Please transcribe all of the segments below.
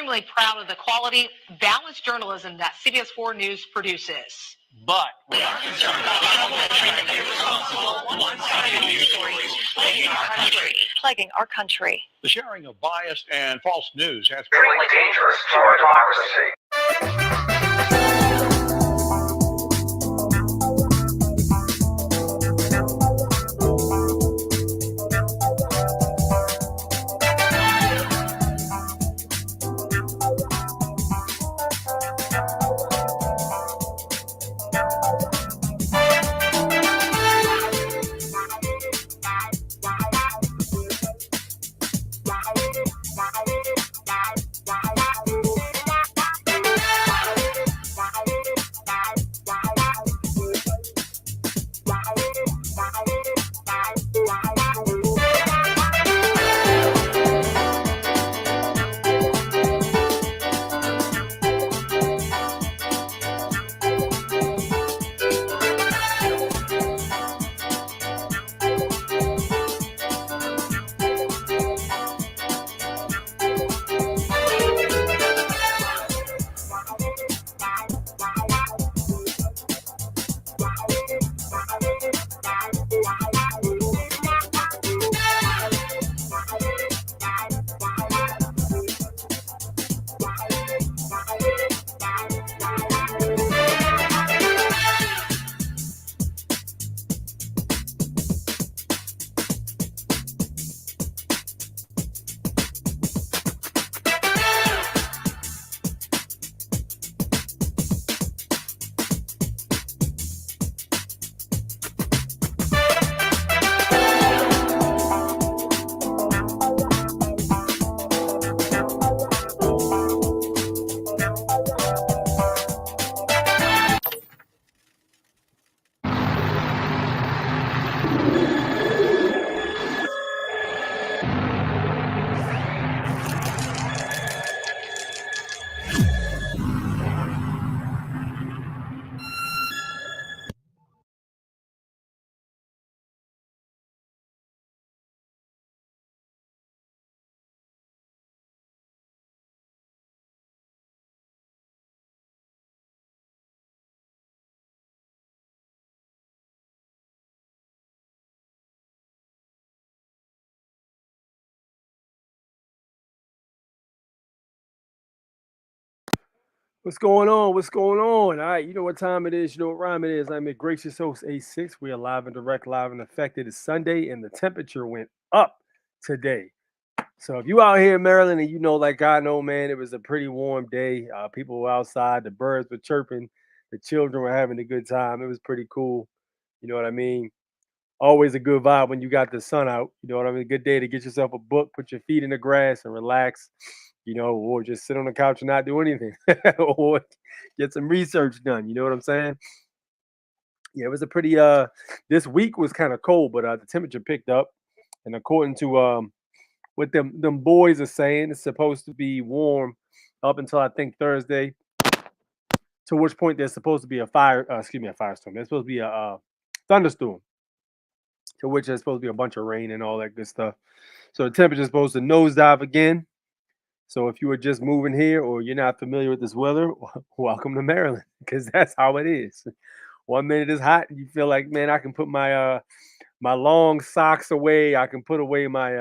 extremely proud of the quality, balanced journalism that CBS 4 News produces. But we are concerned about troubling irresponsible, one-sided news stories Plaguing our country. The sharing of biased and false news has extremely dangerous to our democracy. What's going on? What's going on? All right, you know what time it is. You know what rhyme it is. I'm your gracious host, A6. We are live and direct, live and effective. It's Sunday, and the temperature went up today. So if you out here in Maryland and you know, like I know, man, it was a pretty warm day. People were outside. The birds were chirping. The children were having a good time. It was pretty cool. You know what I mean? Always a good vibe when you got the sun out. You know what I mean? Good day to get yourself a book, put your feet in the grass and relax, or just sit on the couch and not do anything or get some research done. You know what I'm saying? Yeah, it was a pretty this week was kind of cold, but the temperature picked up. And according to what them boys are saying, it's supposed to be warm up until I think Thursday. To which point there's supposed to be a firestorm. There's supposed to be a thunderstorm. To which there's supposed to be a bunch of rain and all that good stuff. So the temperature is supposed to nosedive again. So if you were just moving here or you're not familiar with this weather, welcome to Maryland, because that's how it is. 1 minute it's hot and you feel like, man, I can put my my long socks away. I can put away my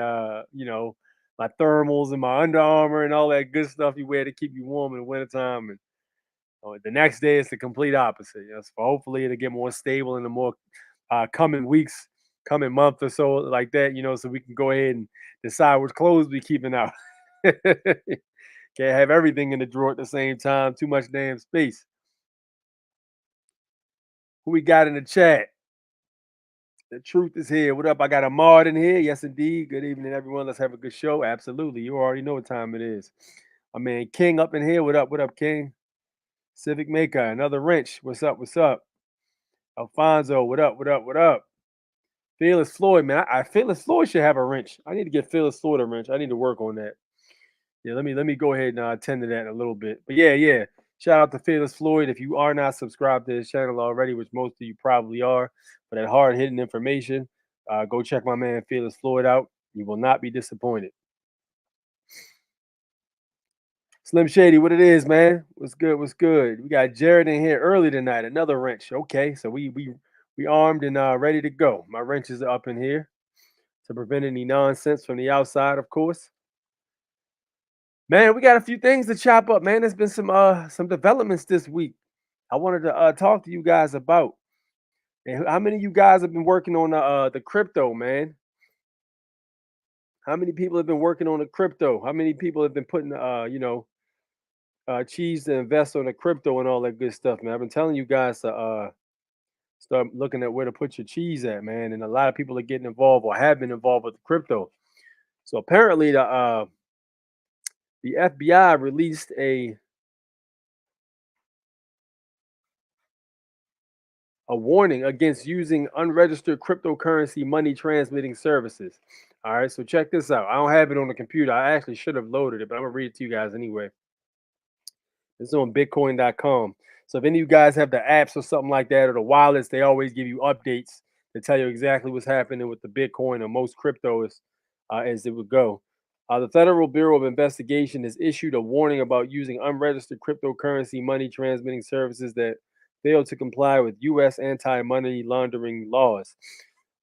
my thermals and my Under Armour and all that good stuff you wear to keep you warm in the wintertime. And the next day it's the complete opposite. So hopefully it'll get more stable in the more coming weeks, coming month or so like that, so we can go ahead and decide which clothes we keeping out. Can't have everything in the drawer at the same time. Too much damn space. Who we got in the chat? The truth is here. What up? I got Ahmad in here. Yes, indeed. Good evening, everyone. Let's have a good show. Absolutely. You already know what time it is. My man King up in here. What up? What up, King? Civic Maker. Another wrench. What's up? What's up? Alfonso. What up? What up? What up? Fearless Floyd, man. Fearless Floyd should have a wrench. I need to get Fearless Floyd a wrench. I need to work on that. Yeah, let me go ahead and attend to that in a little bit. But yeah. Shout out to Fearless Floyd. If you are not subscribed to his channel already, which most of you probably are, for that hard-hitting information, go check my man Fearless Floyd out. You will not be disappointed. Slim Shady, what it is, man? What's good? What's good? We got Jared in here early tonight. Another wrench. Okay, so we armed and ready to go. My wrenches are up in here to prevent any nonsense from the outside, of course. Man, we got a few things to chop up, man. There's been some developments this week. I wanted to talk to you guys about. And how many of you guys have been working on the crypto, man? How many people have been working on the crypto? How many people have been putting cheese to invest on the crypto and all that good stuff, man? I've been telling you guys to start looking at where to put your cheese at, man. And a lot of people are getting involved or have been involved with the crypto. So apparently the FBI released a warning against using unregistered cryptocurrency money transmitting services. All right, so check this out. I don't have it on the computer. I actually should have loaded it, but I'm gonna read it to you guys anyway. It's on Bitcoin.com. So if any of you guys have the apps or something like that or the wallets, they always give you updates to tell you exactly what's happening with the Bitcoin or most cryptos as it would go. The Federal Bureau of Investigation has issued a warning about using unregistered cryptocurrency money transmitting services that fail to comply with U.S. anti-money laundering laws.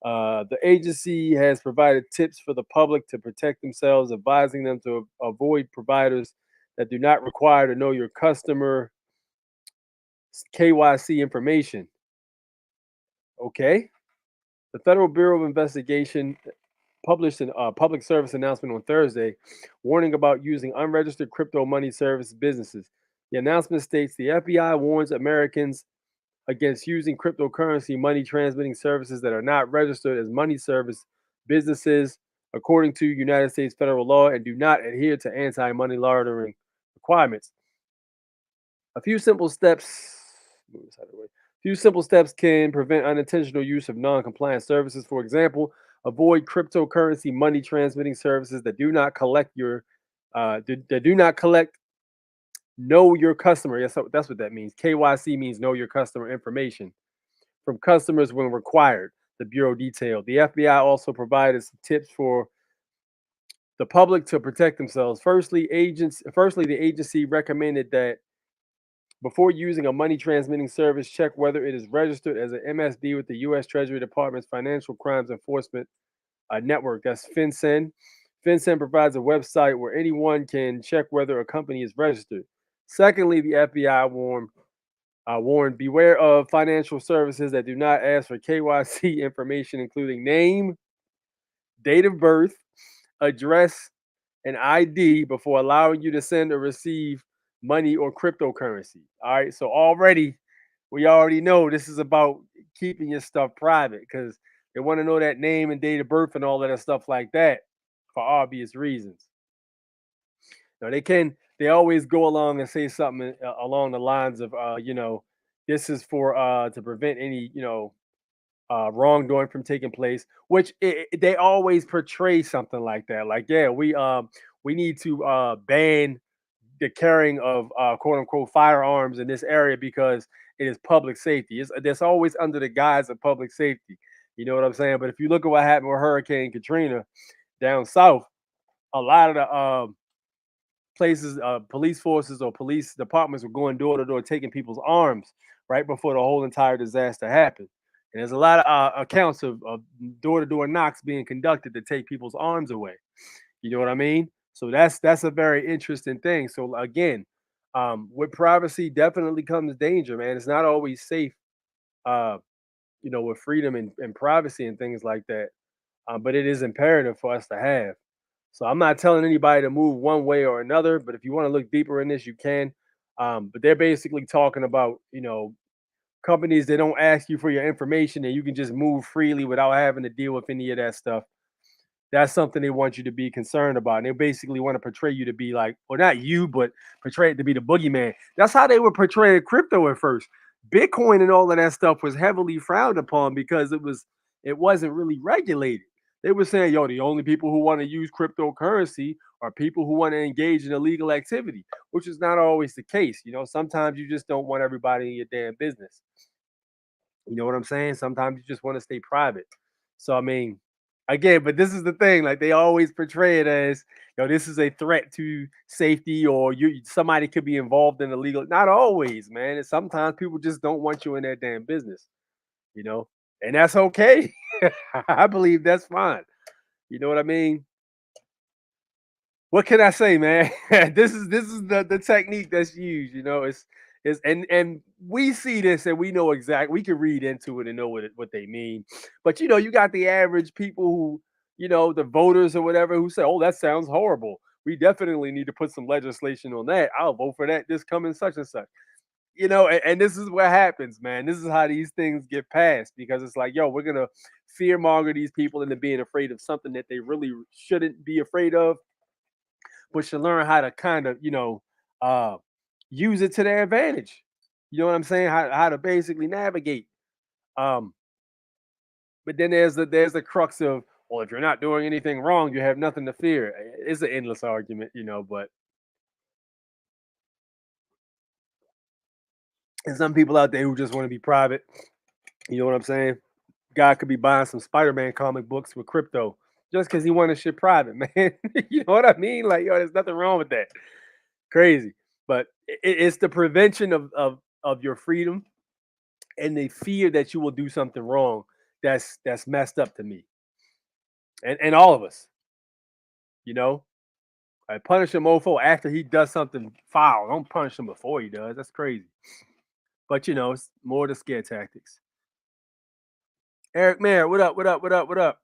The agency has provided tips for the public to protect themselves, advising them to avoid providers that do not require to know your customer KYC information. Okay. The Federal Bureau of Investigation published a public service announcement on Thursday warning about using unregistered crypto money service businesses. The announcement states the FBI warns Americans against using cryptocurrency money transmitting services that are not registered as money service businesses according to United States federal law and do not adhere to anti-money laundering requirements. A few simple steps. Move this out of the way. Few simple steps can prevent unintentional use of non-compliant services. For example, avoid cryptocurrency money transmitting services that do not collect your that do not collect know your customer. That's what that means. KYC means know your customer information from customers when required. The Bureau detailed. The FBI also provided some tips for the public to protect themselves. Firstly, the agency recommended that before using a money transmitting service, check whether it is registered as an MSB with the U.S. Treasury Department's Financial Crimes Enforcement Network. That's FinCEN. FinCEN provides a website where anyone can check whether a company is registered. Secondly, the FBI warned beware of financial services that do not ask for KYC information, including name, date of birth, address, and ID before allowing you to send or receive money or cryptocurrency. All right. So we already know this is about keeping your stuff private because they want to know that name and date of birth and all of that stuff like that for obvious reasons. Now they always go along and say something along the lines of this is for to prevent any wrongdoing from taking place, which they always portray something like that. Like, yeah, we need to ban the carrying of quote unquote firearms in this area because it is public safety. That's always under the guise of public safety. You know what I'm saying? But if you look at what happened with Hurricane Katrina down south, a lot of the places, police forces or police departments were going door to door taking people's arms right before the whole entire disaster happened. And there's a lot of accounts of door to door knocks being conducted to take people's arms away. You know what I mean? So that's a very interesting thing. So again, with privacy definitely comes danger, man. It's not always safe, uh, with freedom and privacy and things like that. But it is imperative for us to have. So I'm not telling anybody to move one way or another, but if you want to look deeper in this, you can. But they're basically talking about, companies that don't ask you for your information and you can just move freely without having to deal with any of that stuff. That's something they want you to be concerned about. And they basically want to portray you to be like, well, not you, but portray it to be the boogeyman. That's how they were portraying crypto at first. Bitcoin and all of that stuff was heavily frowned upon because it wasn't really regulated. They were saying, yo, the only people who want to use cryptocurrency are people who want to engage in illegal activity, which is not always the case. Sometimes you just don't want everybody in your damn business. You know what I'm saying? Sometimes you just want to stay private. So, I mean, Again, but this is the thing, like they always portray it as, this is a threat to safety, or somebody could be involved in illegal. Not always, man. And sometimes people just don't want you in their damn business, you know, and that's okay. I believe that's fine. You know what I mean? What can I say, man? This is the technique that's used. It's and we see this and we know exactly. We can read into it and know what they mean. But you got the average people who, the voters or whatever, who say, "Oh, that sounds horrible. We definitely need to put some legislation on that. I'll vote for that this coming such and such." And this is what happens, man. This is how these things get passed, because it's like, yo, we're gonna fear monger these people into being afraid of something that they really shouldn't be afraid of, but should learn how to kind of, uh, use it to their advantage. You know what I'm saying? How to basically navigate. Um, but then there's the crux of, well, if you're not doing anything wrong, you have nothing to fear. It's an endless argument, but and some people out there who just want to be private. You know what I'm saying? Guy could be buying some Spider-Man comic books with crypto just because he wanted shit private, man. You know what I mean? Like, there's nothing wrong with that. Crazy. But it's the prevention of your freedom and the fear that you will do something wrong that's messed up to me. And all of us, you know. I punish a mofo after he does something foul. Don't punish him before he does. That's crazy. But it's more the scare tactics. Eric Mayer, what up? What up? What up? What up?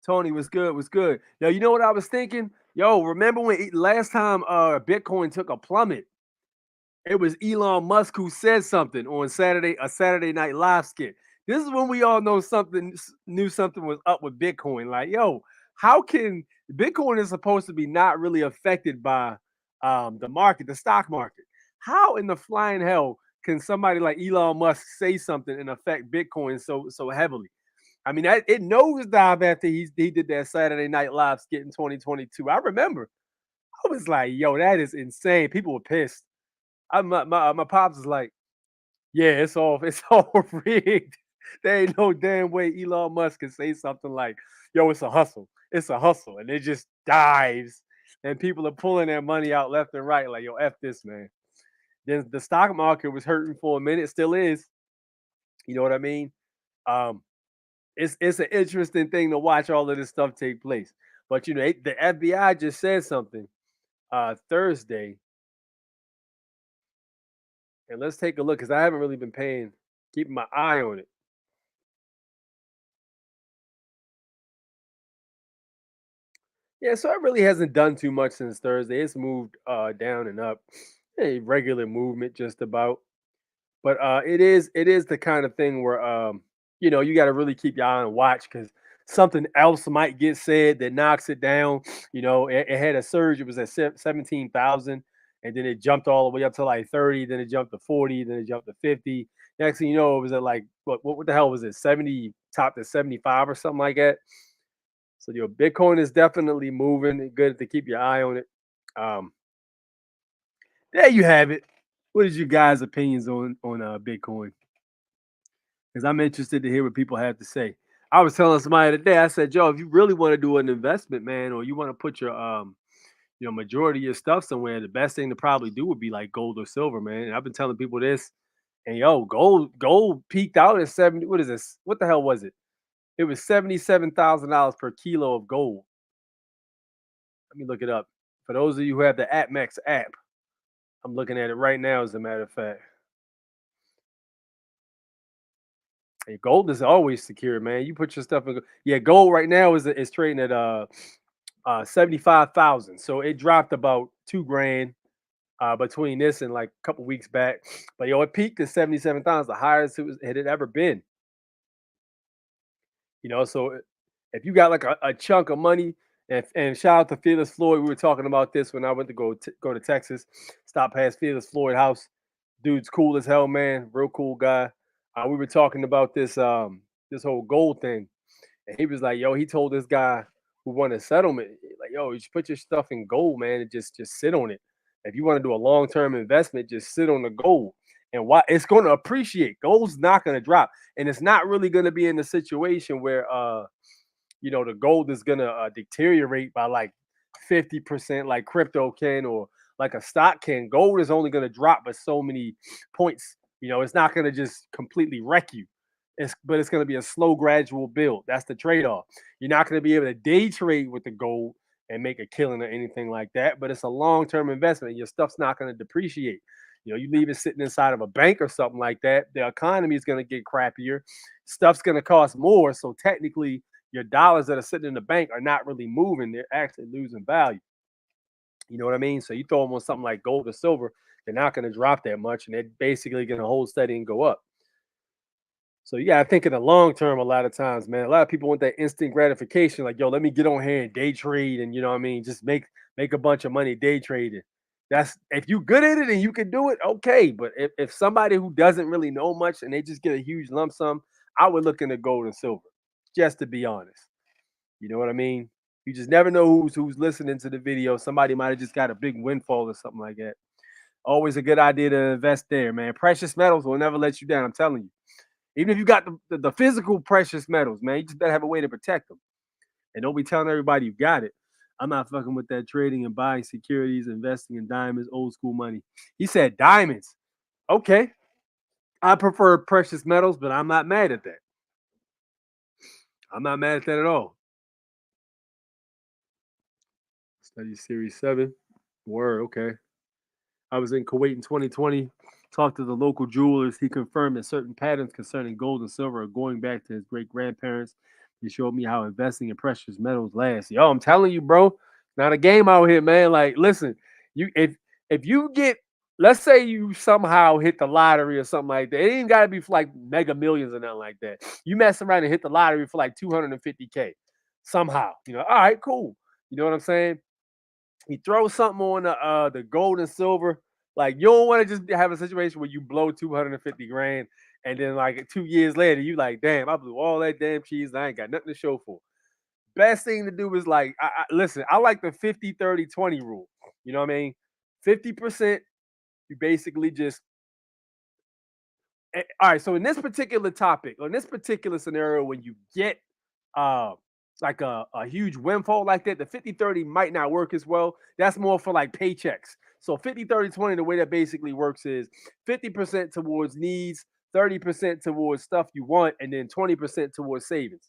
Tony, was good? Was good? Now, you know what I was thinking? Yo, remember when last time Bitcoin took a plummet? It was Elon Musk who said something on a Saturday Night Live skit. This is when we all knew something was up with Bitcoin. Like, yo, how can Bitcoin is supposed to be not really affected by the market, the stock market? How in the flying hell can somebody like Elon Musk say something and affect Bitcoin so heavily? I mean, it nosedive after he did that Saturday Night Live skit in 2022. I remember. I was like, yo, that is insane. People were pissed. My pops is like, yeah, it's all rigged. There ain't no damn way Elon Musk can say something like, yo, it's a hustle. It's a hustle. And it just dives. And people are pulling their money out left and right, like, yo, F this, man. Then the stock market was hurting for a minute, still is. You know what I mean? Um, it's an interesting thing to watch all of this stuff take place. But the FBI just said something Thursday. And let's take a look, because I haven't really been keeping my eye on it. Yeah, so it really hasn't done too much since Thursday. It's moved down and up. A regular movement just about. But it is the kind of thing where you got to really keep your eye on watch, because something else might get said that knocks it down. It had a surge. It was at 17,000, and then it jumped all the way up to like 30. Then it jumped to 40. Then it jumped to 50. Next thing you know, it was at like what the hell was it? 70, top to 75 or something like that. So Bitcoin is definitely moving. Good to keep your eye on it. Um, there you have it. What is your guys' opinions on Bitcoin? Because I'm interested to hear what people have to say. I was telling somebody today, I said, Joe, if you really want to do an investment, man, or you want to put your majority of your stuff somewhere, the best thing to probably do would be like gold or silver, man. And I've been telling people this, and gold peaked out at 70. What is this? What the hell was it? It was $77,000 per kilo of gold. Let me look it up. For those of you who have the AppMax app, I'm looking at it right now, as a matter of fact. Hey, gold is always secure, man. You put your stuff in. Yeah, gold right now is trading at 75,000. So it dropped about $2,000 between this and like a couple weeks back. But it peaked at 77,000, the highest it had ever been. So if you got like a chunk of money, and shout out to Fearless Floyd. We were talking about this when I went to go to Texas. Stop past Fearless Floyd house. Dude's cool as hell, man. Real cool guy. We were talking about this whole gold thing, and he was like, "Yo," he told this guy who won a settlement, like, "Yo, you should put your stuff in gold, man, and just sit on it. If you want to do a long-term investment, just sit on the gold, and why it's going to appreciate. Gold's not going to drop, and it's not really going to be in a situation where the gold is gonna deteriorate by like 50%, like crypto can or like a stock can. Gold is only gonna drop by so many points. It's not gonna just completely wreck you. But it's gonna be a slow, gradual build. That's the trade-off. You're not gonna be able to day trade with the gold and make a killing or anything like that. But it's a long-term investment. Your stuff's not gonna depreciate. You leave it sitting inside of a bank or something like that, the economy is going to get crappier. Stuff's going to cost more. So technically, your dollars that are sitting in the bank are not really moving. They're actually losing value. You know what I mean? So you throw them on something like gold or silver, they're not going to drop that much. And they're basically going to hold steady and go up. So yeah, I think in the long term, a lot of times, man, a lot of people want that instant gratification. Like, yo, let me get on here and day trade and, just make a bunch of money day trading. That's if you good at it and you can do it, okay. But if somebody who doesn't really know much and they just get a huge lump sum, I would look into gold and silver, just to be honest. You know what I mean? You just never know who's listening to the video. Somebody might have just got a big windfall or something like that. Always a good idea to invest there, man. Precious metals will never let you down. I'm telling you. Even if you got the physical precious metals, man, you just better have a way to protect them. And don't be telling everybody you got it. I'm not fucking with that trading and buying securities, investing in diamonds, old school money. He said diamonds. Okay. I prefer precious metals, but I'm not mad at that. I'm not mad at that at all. Study Series 7. Word, okay. I was in Kuwait in 2020. Talked to the local jewelers. He confirmed that certain patterns concerning gold and silver are going back to his great grandparents. He showed me how investing in precious metals lasts. Yo, I'm telling you, bro, not a game out here, man. Like, listen, if you get, let's say you somehow hit the lottery or something like that. It ain't got to be for like mega millions or nothing like that. You mess around and hit the lottery for like 250K somehow. All right, cool. You know what I'm saying? He throws something on the gold and silver. Like, you don't want to just have a situation where you blow 250 grand and then like 2 years later, you like, damn, I blew all that damn cheese and I ain't got nothing to show for. Best thing to do is like, listen, I like the 50-30-20 rule. You know what I mean? 50%, you basically just, all right. So in this particular topic, or in this particular scenario, when you get like a huge windfall like that, the 50-30 might not work as well. That's more for like paychecks. So 50-30-20, the way that basically works is 50% towards needs, 30% towards stuff you want, and then 20% towards savings.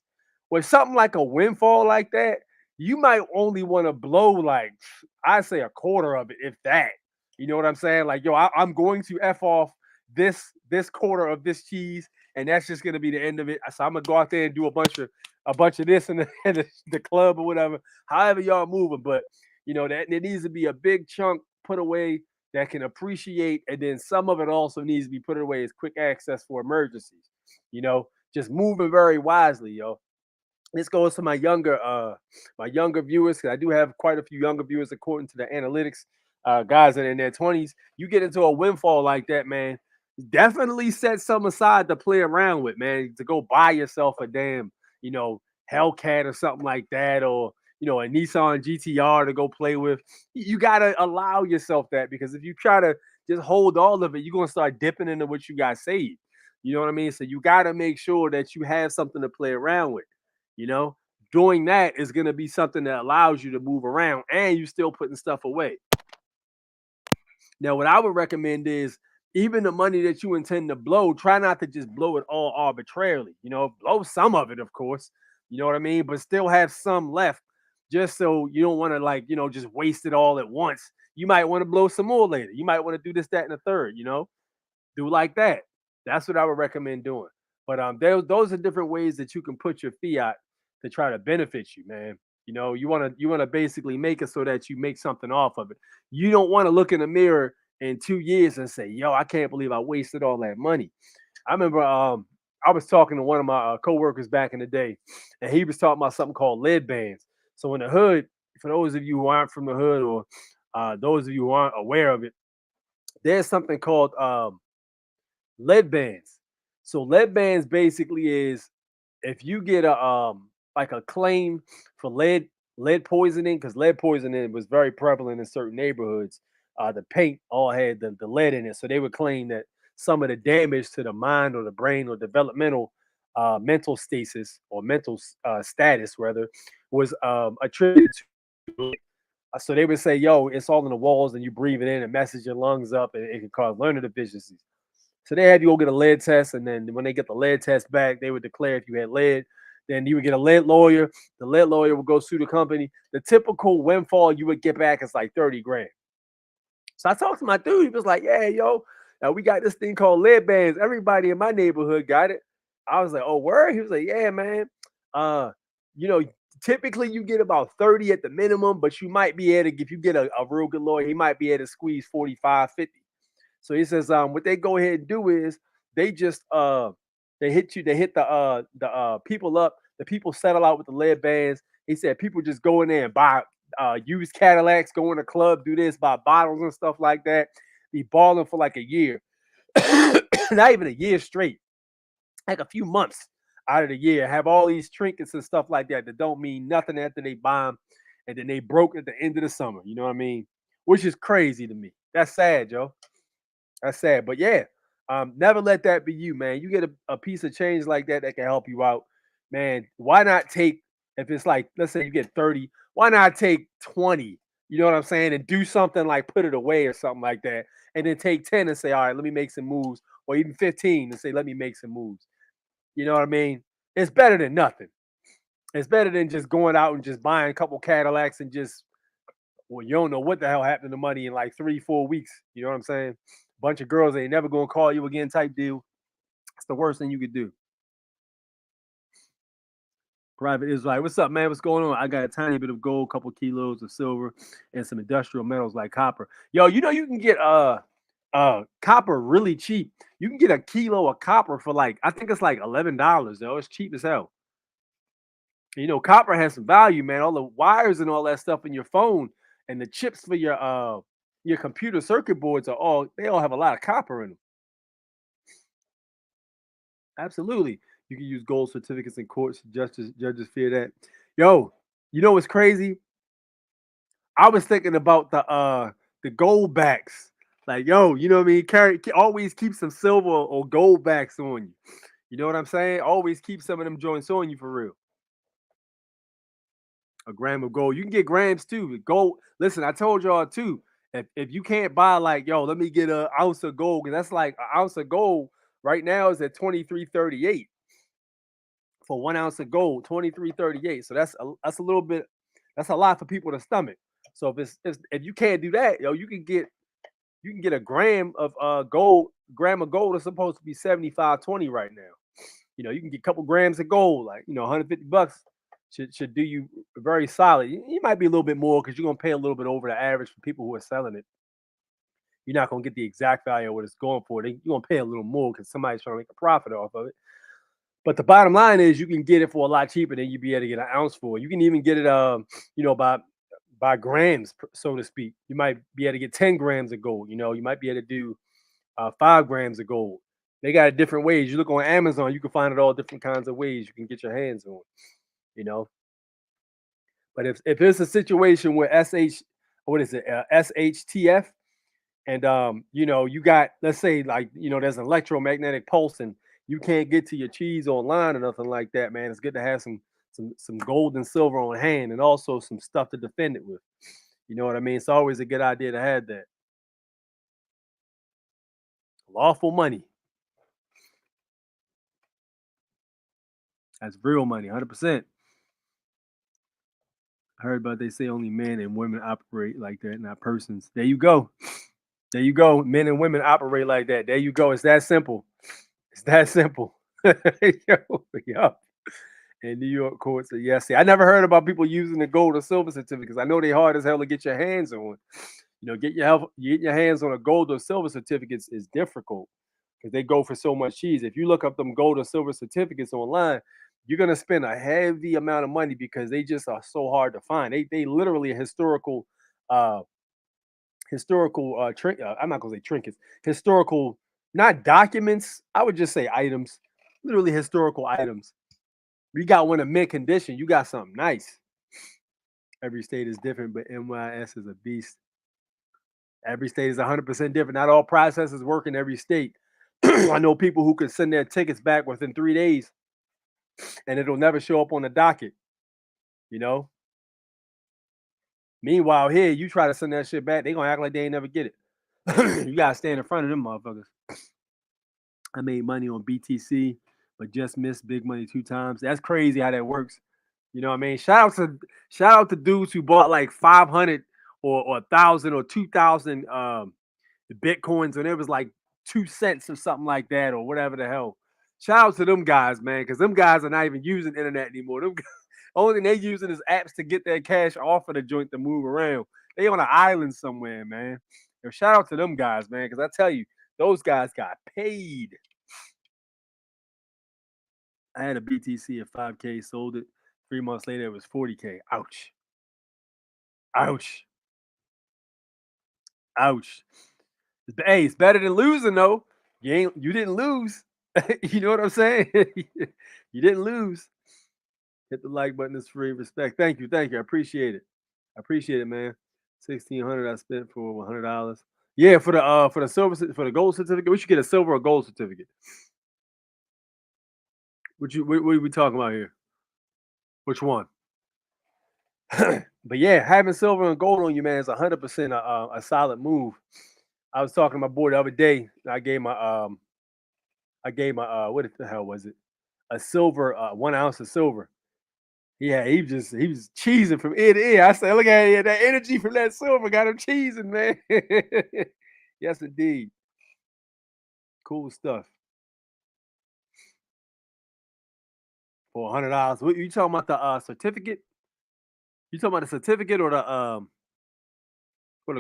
With something like a windfall like that, you might only want to blow like, I say a quarter of it, if that. You know what I'm saying? Like, yo, I'm going to F off this quarter of this cheese, and that's just gonna be the end of it. So I'm gonna go out there and do a bunch of this in the club or whatever, however y'all moving. But that there needs to be a big chunk put away that can appreciate, and then some of it also needs to be put away as quick access for emergencies. Just moving very wisely, yo. This goes to my younger viewers, because I do have quite a few younger viewers according to the analytics. Guys that are in their 20s, you get into a windfall like that, man. Definitely set some aside to play around with, man. To go buy yourself a damn, Hellcat or something like that, or a Nissan GTR to go play with. You gotta allow yourself that, because if you try to just hold all of it, you're gonna start dipping into what you got saved. You know what I mean? So you gotta make sure that you have something to play around with. Doing that is gonna be something that allows you to move around and you still putting stuff away. Now, what I would recommend is, even the money that you intend to blow, try not to just blow it all arbitrarily. Blow some of it, of course. You know what I mean? But still have some left, just so you don't want to just waste it all at once. You might want to blow some more later. You might want to do this, that, and the third. Do like that. That's what I would recommend doing. But those are different ways that you can put your fiat to try to benefit you, man. You want to basically make it so that you make something off of it. You don't want to look in the mirror in 2 years and say, yo, I can't believe I wasted all that money. I remember I was talking to one of my coworkers back in the day, and he was talking about something called lead bands. So in the hood, for those of you who aren't from the hood, or those of you who aren't aware of it, there's something called lead bands. So lead bands basically is, if you get a like a claim for lead poisoning, because lead poisoning was very prevalent in certain neighborhoods. The paint all had the lead in it, so they would claim that some of the damage to the mind or the brain or developmental mental stasis or mental status, rather, was attributed to. So they would say, "Yo, it's all in the walls, and you breathe it in and messes your lungs up, and it can cause learning deficiencies." So they had you go get a lead test, and then when they get the lead test back, they would declare if you had lead. Then you would get a lead lawyer. The lead lawyer would go sue the company. The typical windfall you would get back is like 30 grand. So I talked to my dude. He was like, "Yeah, yo, we got this thing called lead bands. Everybody in my neighborhood got it." I was like, "Oh, word?" He was like, "Yeah, man. Uh, you know, typically you get about 30 at the minimum, but you might be able to, if you get a real good lawyer, he might be able to squeeze 45, 50." So he says, what they go ahead and do is they just they hit you, they hit the people up, the people settle out with the lead bands. He said people just go in there and buy used Cadillacs, go in the club, do this, buy bottles and stuff like that, be balling for like a year. Not even a year straight, like a few months out of the year, have all these trinkets and stuff like that that don't mean nothing after they buy them, and then they broke at the end of the summer. You know what I mean? Which is crazy to me. That's sad, Joe. That's sad. But yeah, never let that be you, man. You get a piece of change like that can help you out, man. Why not take, if it's like, let's say you get 30, why not take 20? You know what I'm saying? And do something like put it away or something like that. And then take 10 and say, all right, let me make some moves. Or even 15 and say, let me make some moves. You know what I mean? It's better than nothing. It's better than just going out and just buying a couple Cadillacs and just, well, you don't know what the hell happened to money in like 3-4 weeks. You know what I'm saying? Bunch of girls ain't never gonna call you again type deal. It's the worst thing you could do. Private Israelite, what's up, man? What's going on? I got a tiny bit of gold, couple kilos of silver, and some industrial metals like copper. Yo, you know you can get copper really cheap. You can get a kilo of copper for like, I think it's like $11, though. It's cheap as hell. You know, copper has some value, man. All the wires and all that stuff in your phone and the chips for your computer circuit boards they all have a lot of copper in them. Absolutely. You can use gold certificates in courts. Judges fear that. Yo, you know what's crazy? I was thinking about the gold backs. Like, yo, you know what I mean? Always keep some silver or gold backs on you. You know what I'm saying? Always keep some of them joints on you for real. A gram of gold. You can get grams too. Gold. Listen, I told y'all too. If you can't buy like, yo, let me get an ounce of gold, because that's like an ounce of gold right now is at 23.38 for 1 ounce of gold. 23.38. So that's a little bit. That's a lot for people to stomach. So if you can't do that, yo, you can get a gram of gold. Gram of gold is supposed to be 75.20 right now. You know, you can get a couple grams of gold, like, you know, $150 should do you very solid. You might be a little bit more because you're gonna pay a little bit over the average for people who are selling it. You're not gonna get the exact value of what it's going for. You're gonna pay a little more because somebody's trying to make a profit off of it. But the bottom line is you can get it for a lot cheaper than you'd be able to get an ounce for. You can even get it, you know, by grams, so to speak. You might be able to get 10 grams of gold. You know, you might be able to do 5 grams of gold. They got it different ways. You look on Amazon, you can find it all different kinds of ways you can get your hands on. You know, but if it's a situation where SHTF, and you know, you got, let's say, like, you know, there's an electromagnetic pulse and you can't get to your cheese online or nothing like that, man. It's good to have some gold and silver on hand and also some stuff to defend it with. You know what I mean? It's always a good idea to have that. Lawful money. That's real money, 100%. I heard about they say only men and women operate like that, not persons. There you go. There you go. Men and women operate like that. There you go. It's that simple. It's that simple. Yo. In New York courts, yes. See, I never heard about people using the gold or silver certificates. I know they hard as hell to get your hands on. You know, getting your hands on a gold or silver certificates is difficult because they go for so much cheese. If you look up them gold or silver certificates online, you're gonna spend a heavy amount of money because they just are so hard to find. They literally historical I'm not gonna say trinkets, historical, not documents. I would just say items, literally historical items. You got one in mint condition, you got something nice. Every state is different, but NYS is a beast. Every state is 100% different. Not all processes work in every state. I know people who can send their tickets back within 3 days. and it'll never show up on the docket. You know. Meanwhile, here you try to send that shit back, they gonna act like they ain't never get it. You gotta stand in front of them motherfuckers. I made money on BTC, but just missed big money 2 times. That's crazy how that works. You know what I mean? Shout out to dudes who bought like 500 or 1,000 or 2,000 Bitcoins when it was like 2 cents or something like that or whatever the hell. Shout out to them guys, man, because them guys are not even using internet anymore. Them guys, only thing they using is apps to get their cash off of the joint to move around. They on an island somewhere, man. Yo, shout out to them guys, man, because I tell you, those guys got paid. I had a BTC at 5K, sold it. 3 months later, it was 40K. Ouch. Ouch. Ouch. Hey, it's better than losing, though. You didn't lose. You know what I'm saying? You didn't lose. Hit the like button. It's free. Respect. Thank you. Thank you. I appreciate it. I appreciate it, man. $1,600 I spent for $100. Yeah, for the silver, for the gold certificate, we should get a silver or gold certificate. What are we talking about here? Which one? But yeah, having silver and gold on you, man, is 100% a solid move. I was talking to my boy the other day. I gave my what the hell was it? A silver, 1 ounce of silver. Yeah, he was cheesing from ear to ear. I said, look at it, that energy from that silver got him cheesing, man. Yes, indeed. Cool stuff. For $100. What you talking about, the certificate? You talking about the certificate or the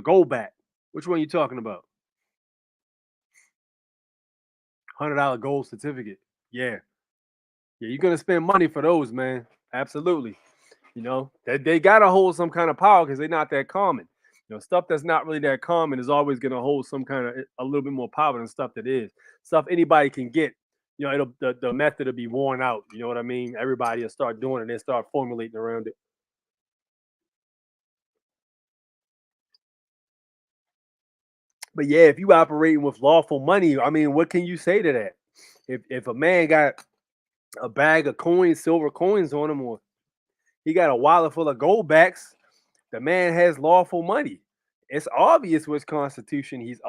gold back? Which one you talking about? $100 gold certificate. Yeah. Yeah, you're gonna spend money for those, man. Absolutely. You know, they gotta hold some kind of power because they're not that common. You know, stuff that's not really that common is always gonna hold some kind of a little bit more power than stuff that is. Stuff anybody can get. You know, the method will be worn out. You know what I mean? Everybody will start doing it and start formulating around it. But yeah, if you operating with lawful money, I mean, what can you say to that? If a man got a bag of coins, silver coins on him, or he got a wallet full of gold backs, the man has lawful money. It's obvious which constitution he's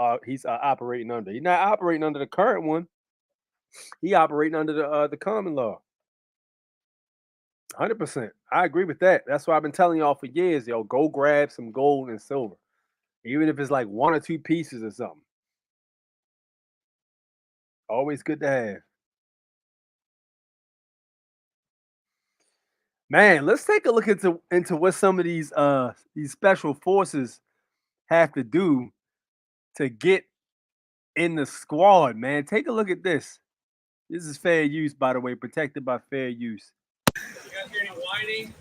operating under. He's not operating under the current one. He operating under the common law. 100%. I agree with that. That's why I've been telling y'all for years, yo, go grab some gold and silver. Even if it's like 1 or 2 pieces or something. Always good to have. Man, let's take a look into what some of these special forces have to do to get in the squad, man. Take a look at this. This is fair use, by the way, protected by fair use. You guys hear any whining?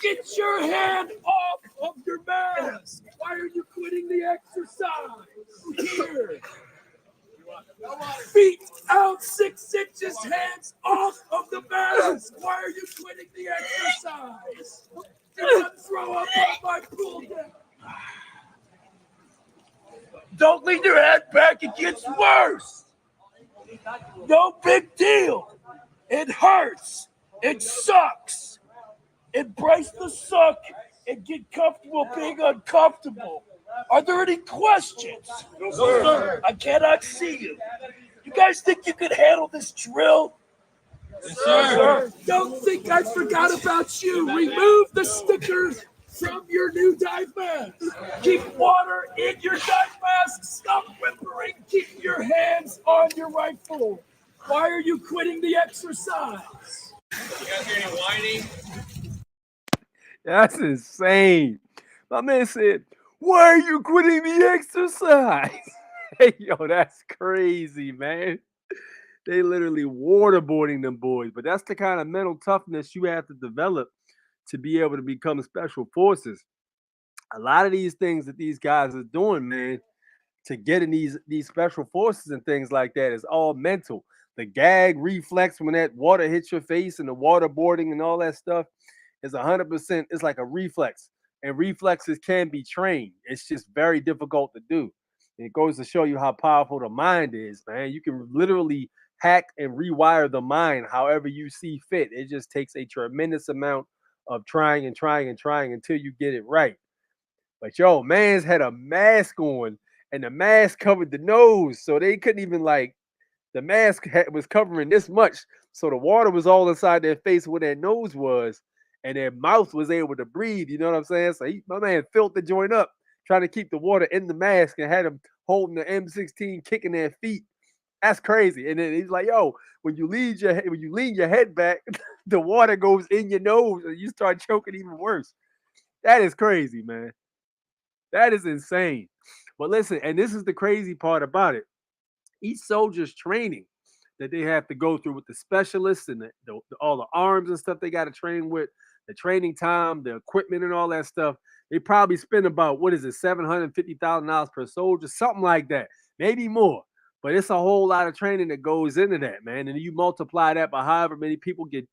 Get your hand off of your mask! Why are you quitting the exercise? Here! Feet out 6 inches, hands off of the mask! Why are you quitting the exercise? You're gonna throw up on my pool deck! Don't lean your head back, it gets worse! No big deal! It hurts! It sucks! Embrace the suck and get comfortable being uncomfortable. Are there any questions? No, sir. I cannot see you. You guys think you can handle this drill? Yes, sir. Don't think I forgot about you. Remove the stickers from your new dive mask. Keep water in your dive mask. Stop whimpering. Keep your hands on your rifle. Why are you quitting the exercise? You guys hear any whining? That's insane. My man said, why are you quitting the exercise? Hey, yo, that's crazy, man. They literally waterboarding them boys. But that's the kind of mental toughness you have to develop to be able to become special forces. A lot of these things that these guys are doing, man, to get in these special forces and things like that is all mental. The gag reflex when that water hits your face and the waterboarding and all that stuff is 100%. It's like a reflex, and reflexes can be trained. It's just very difficult to do. And it goes to show you how powerful the mind is, man. You can literally hack and rewire the mind however you see fit. It just takes a tremendous amount of trying and trying and trying until you get it right. But yo, man's had a mask on and the mask covered the nose. So they couldn't even the mask was covering this much. So the water was all inside their face where their nose was, and their mouth was able to breathe. You know what I'm saying? So my man filled the joint up, trying to keep the water in the mask and had him holding the M16, kicking their feet. That's crazy. And then he's like, yo, when you lean your head back, the water goes in your nose and you start choking even worse. That is crazy, man. That is insane. But listen, and this is the crazy part about it. Each soldier's training that they have to go through with the specialists and all the arms and stuff they got to train with, the training time, the equipment and all that stuff, they probably spend about, $750,000 per soldier, something like that, maybe more. But it's a whole lot of training that goes into that, man. And you multiply that by however many people get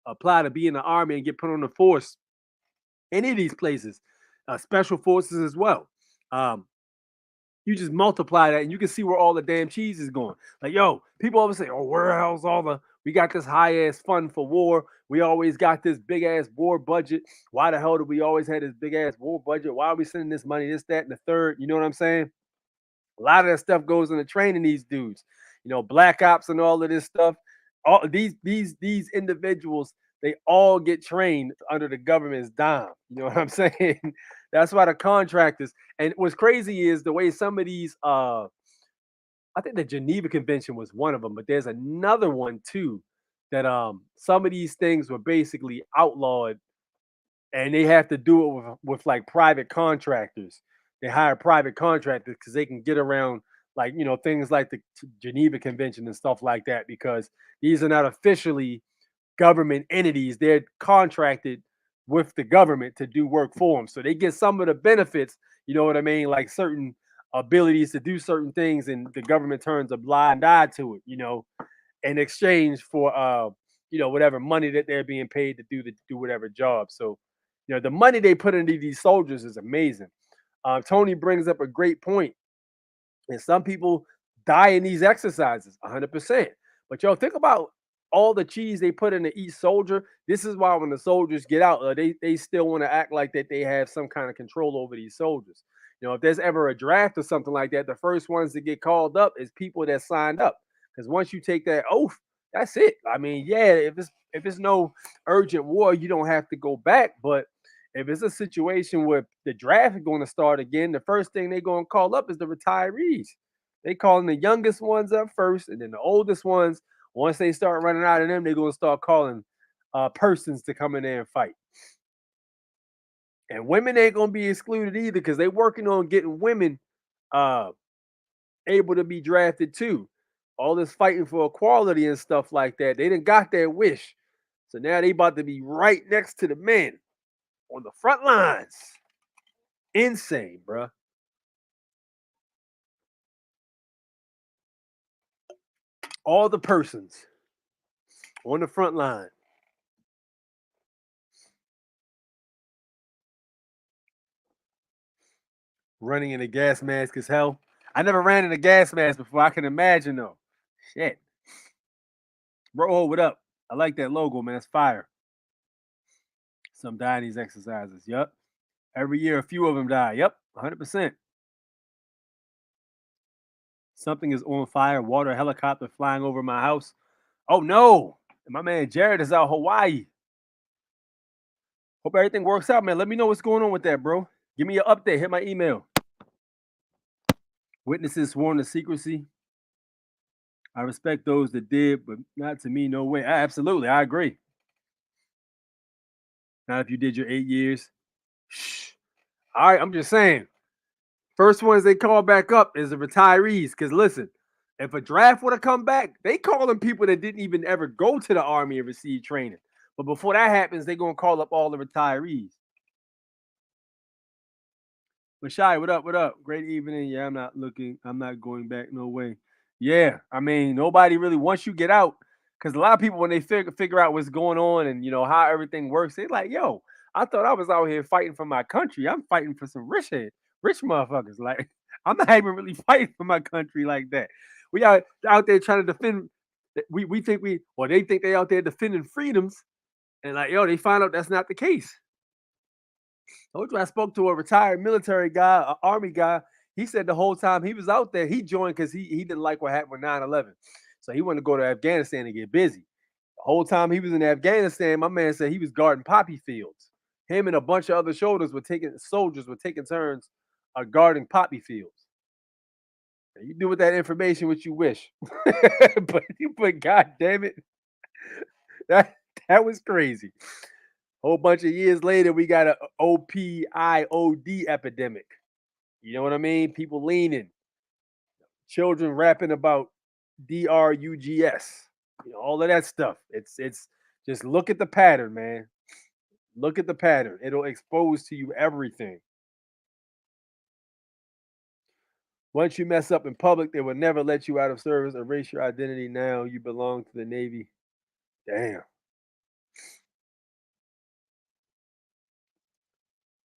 apply to be in the army and get put on the force. Any of these places, special forces as well. You just multiply that and you can see where all the damn cheese is going. Like, yo, people always say, oh, where the hell's we got this high ass fund for war. We always got this big ass war budget. Why the hell do we always have this big ass war budget? Why are we sending this money, this, that, and the third? You know what I'm saying? A lot of that stuff goes into training these dudes. You know, black ops and all of this stuff. All these individuals, they all get trained under the government's dime. You know what I'm saying? That's why the contractors, and what's crazy is the way some of these I think the Geneva Convention was one of them, but there's another one too that some of these things were basically outlawed and they have to do it with like private contractors. They hire private contractors because they can get around things like the Geneva Convention and stuff like that, because these are not officially government entities. They're contracted with the government to do work for them. So they get some of the benefits, you know what I mean? Like certain abilities to do certain things, and the government turns a blind eye to it, in exchange for whatever money that they're being paid to do whatever job. So, the money they put into these soldiers is amazing. Tony brings up a great point. And some people die in these exercises, 100%. But think about all the cheese they put into each soldier. This is why when the soldiers get out, they still want to act like that they have some kind of control over these soldiers. If there's ever a draft or something like that, the first ones to get called up is people that signed up. Because once you take that oath, that's it. I mean, yeah, if it's no urgent war, you don't have to go back. But if it's a situation where the draft is going to start again, the first thing they're going to call up is the retirees. They calling the youngest ones up first, and then the oldest ones. Once they start running out of them, they're going to start calling persons to come in there and fight. And women ain't going to be excluded either, because they're working on getting women able to be drafted too. All this fighting for equality and stuff like that, they done got their wish. So now they about to be right next to the men on the front lines. Insane, bruh. All the persons on the front line. Running in a gas mask is hell. I never ran in a gas mask before. I can imagine though. Shit. Bro, what up? I like that logo, man. It's fire. Some die in these exercises. Yep. Every year, a few of them die. Yep. 100%. Something is on fire. Water helicopter flying over my house. Oh, no. And my man Jared is out Hawaii. Hope everything works out, man. Let me know what's going on with that, bro. Give me an update. Hit my email. Witnesses sworn to secrecy. I respect those that did, but not to me, no way. Absolutely, I agree. Not if you did your 8 years. Shh. All right, I'm just saying. First ones they call back up is the retirees. Because listen, if a draft would have come back, they calling people that didn't even ever go to the army and receive training. But before that happens, they're going to call up all the retirees. But Shy, what up? What up? Great evening. Yeah, I'm not going back. No way. Yeah, I mean, nobody really, once you get out, because a lot of people, when they figure out what's going on and how everything works, they're like, yo, I thought I was out here fighting for my country. I'm fighting for some rich motherfuckers. Like, I'm not even really fighting for my country like that. We out there trying to defend. We think they think they out there defending freedoms, and like they find out that's not the case. Told you I spoke to a retired military guy, an army guy. He said the whole time he was out there, he joined because he didn't like what happened with 9/11. So he wanted to go to Afghanistan and get busy. The whole time he was in Afghanistan, my man said he was guarding poppy fields. Him and a bunch of other soldiers were taking turns guarding poppy fields. You do with that information what you wish. but God damn it. That was crazy. Whole bunch of years later, we got an OPIOD epidemic. You know what I mean? People leaning. Children rapping about DRUGS. All of that stuff. It's just look at the pattern, man. Look at the pattern. It'll expose to you everything. Once you mess up in public, they will never let you out of service, erase your identity. Now you belong to the Navy. Damn.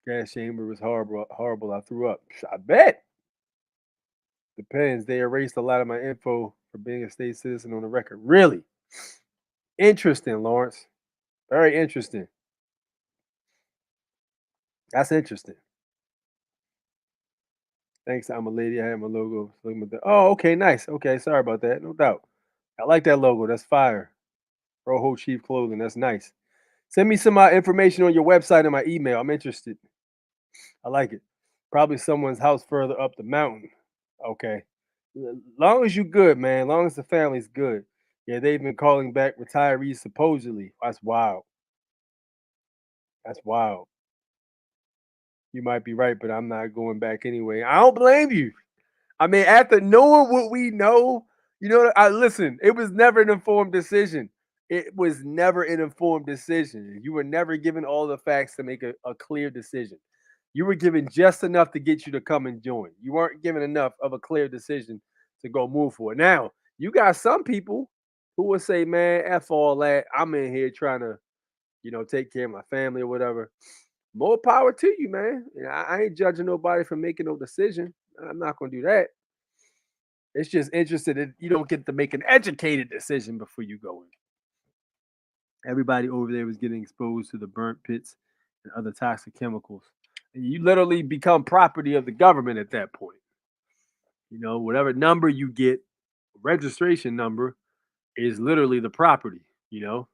Gas chamber was horrible. I threw up. I bet. Depends. They erased a lot of my info for being a state citizen on the record. Really? Interesting, Lawrence. Very interesting. That's interesting. Thanks, I'm a lady. I have my logo. Oh, okay, nice. Okay, sorry about that. No doubt. I like that logo. That's fire. Roho Chief Clothing. That's nice. Send me some information on your website and my email. I'm interested. I like it. Probably someone's house further up the mountain. Okay. Long as you good, man. Long as the family's good. Yeah, they've been calling back retirees supposedly. That's wild. That's wild. You might be right, but I'm not going back anyway. I don't blame you. I mean, after knowing what we know, listen, it was never an informed decision. It was never an informed decision. You were never given all the facts to make a clear decision. You were given just enough to get you to come and join. You weren't given enough of a clear decision to go move for it. Now, you got some people who will say, man, F all that. I'm in here trying to, take care of my family or whatever. More power to you, man. I ain't judging nobody for making no decision. I'm not going to do that. It's just interested that you don't get to make an educated decision before you go in. Everybody over there was getting exposed to the burnt pits and other toxic chemicals. And you literally become property of the government at that point. Whatever number you get, registration number, is literally the property, 100%.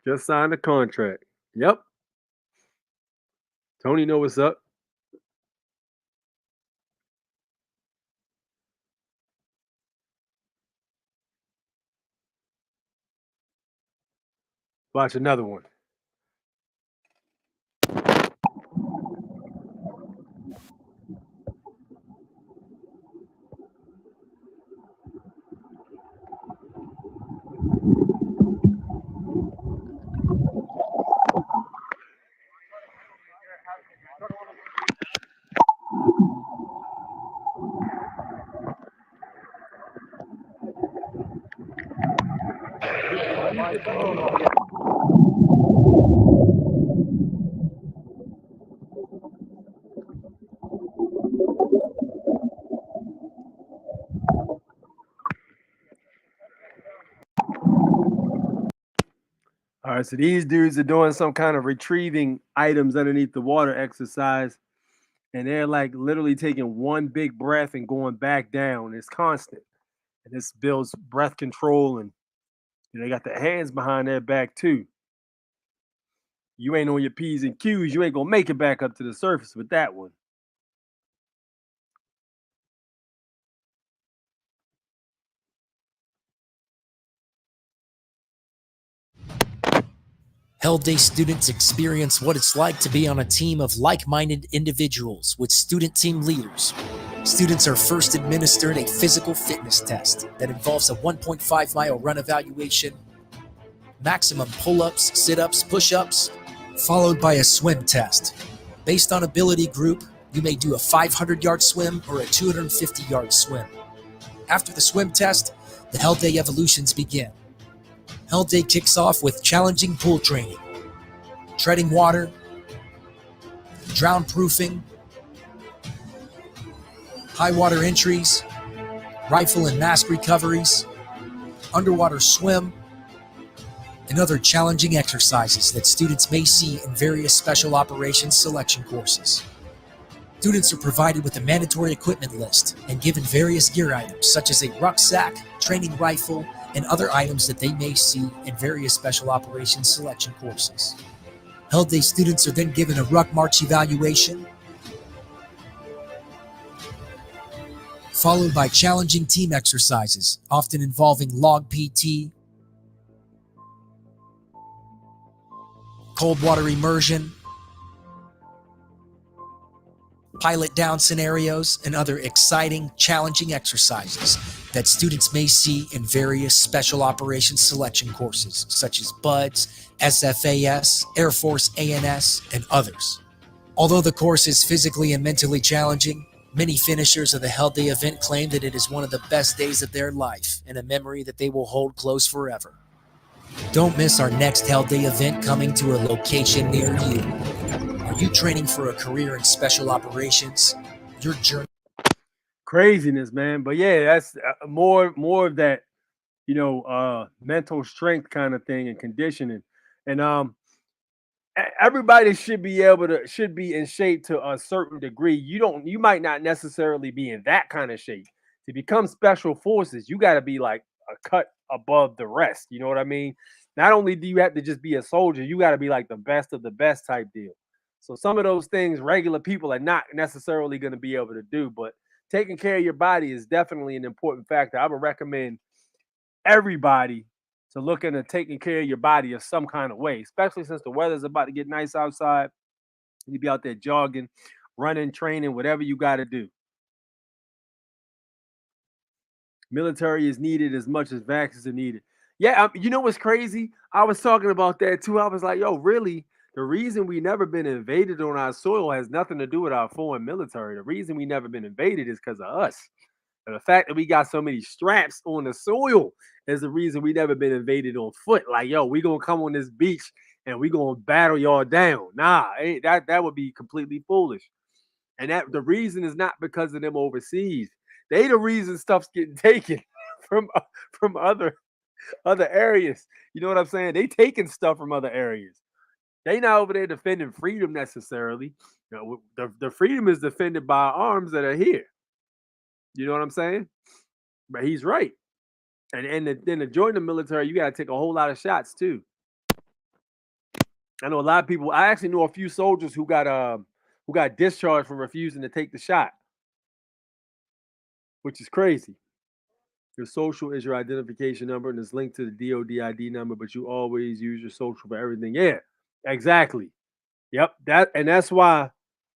Just signed a contract. Yep. Tony know what's up. Watch another one. All right, so these dudes are doing some kind of retrieving items underneath the water exercise, and they're like literally taking one big breath and going back down. It's constant, and this builds breath control, and they got their hands behind their back too. You ain't on your P's and Q's, you ain't gonna make it back up to the surface with that one. Hell Day students experience what it's like to be on a team of like-minded individuals with student team leaders. Students are first administered a physical fitness test that involves a 1.5-mile run evaluation, maximum pull-ups, sit-ups, push-ups, followed by a swim test. Based on ability group, you may do a 500-yard swim or a 250-yard swim. After the swim test, the Hell Day evolutions begin. Hell Day kicks off with challenging pool training, treading water, drown proofing, high water entries, rifle and mask recoveries, underwater swim, and other challenging exercises that students may see in various special operations selection courses. Students are provided with a mandatory equipment list and given various gear items such as a rucksack, training rifle, and other items that they may see in various special operations selection courses. Held Day students are then given a ruck march evaluation, followed by challenging team exercises, often involving log PT, cold water immersion, pilot down scenarios, and other exciting, challenging exercises that students may see in various special operations selection courses, such as BUDS, SFAS, Air Force ANS, and others. Although the course is physically and mentally challenging, many finishers of the Held Day event claim that it is one of the best days of their life and a memory that they will hold close forever. Don't miss our next Held Day event coming to a location near you. Are you training for a career in special operations? Your journey. Craziness, man. But yeah, that's more of that, mental strength kind of thing and conditioning. And everybody should be in shape to a certain degree. You might not necessarily be in that kind of shape. To become special forces, you got to be like a cut above the rest. You know what I mean? Not only do you have to just be a soldier, you got to be like the best of the best type deal. So some of those things regular people are not necessarily going to be able to do, but taking care of your body is definitely an important factor. I would recommend everybody to look into taking care of your body in some kind of way, especially since the weather's about to get nice outside. You be out there jogging, running, training, whatever you got to do. Military is needed as much as vaccines are needed. Yeah, you know what's crazy? I was talking about that too. I was like, yo, really? The reason we never been invaded on our soil has nothing to do with our foreign military. The reason we never been invaded is because of us. And the fact that we got so many straps on the soil is the reason we never been invaded on foot. Like, yo, we gonna come on this beach and we gonna battle y'all down. Nah, that would be completely foolish. And that the reason is not because of them overseas. They the reason stuff's getting taken from other areas. You know what I'm saying? They taking stuff from other areas. They not over there defending freedom necessarily. The freedom is defended by arms that are here. You know what I'm saying? But he's right. And then to join the military, you got to take a whole lot of shots too. I know a lot of people. I actually know a few soldiers who got discharged for refusing to take the shot, which is crazy. Your social is your identification number and it's linked to the DOD ID number, but you always use your social for everything. Yeah, exactly. Yep. That's why,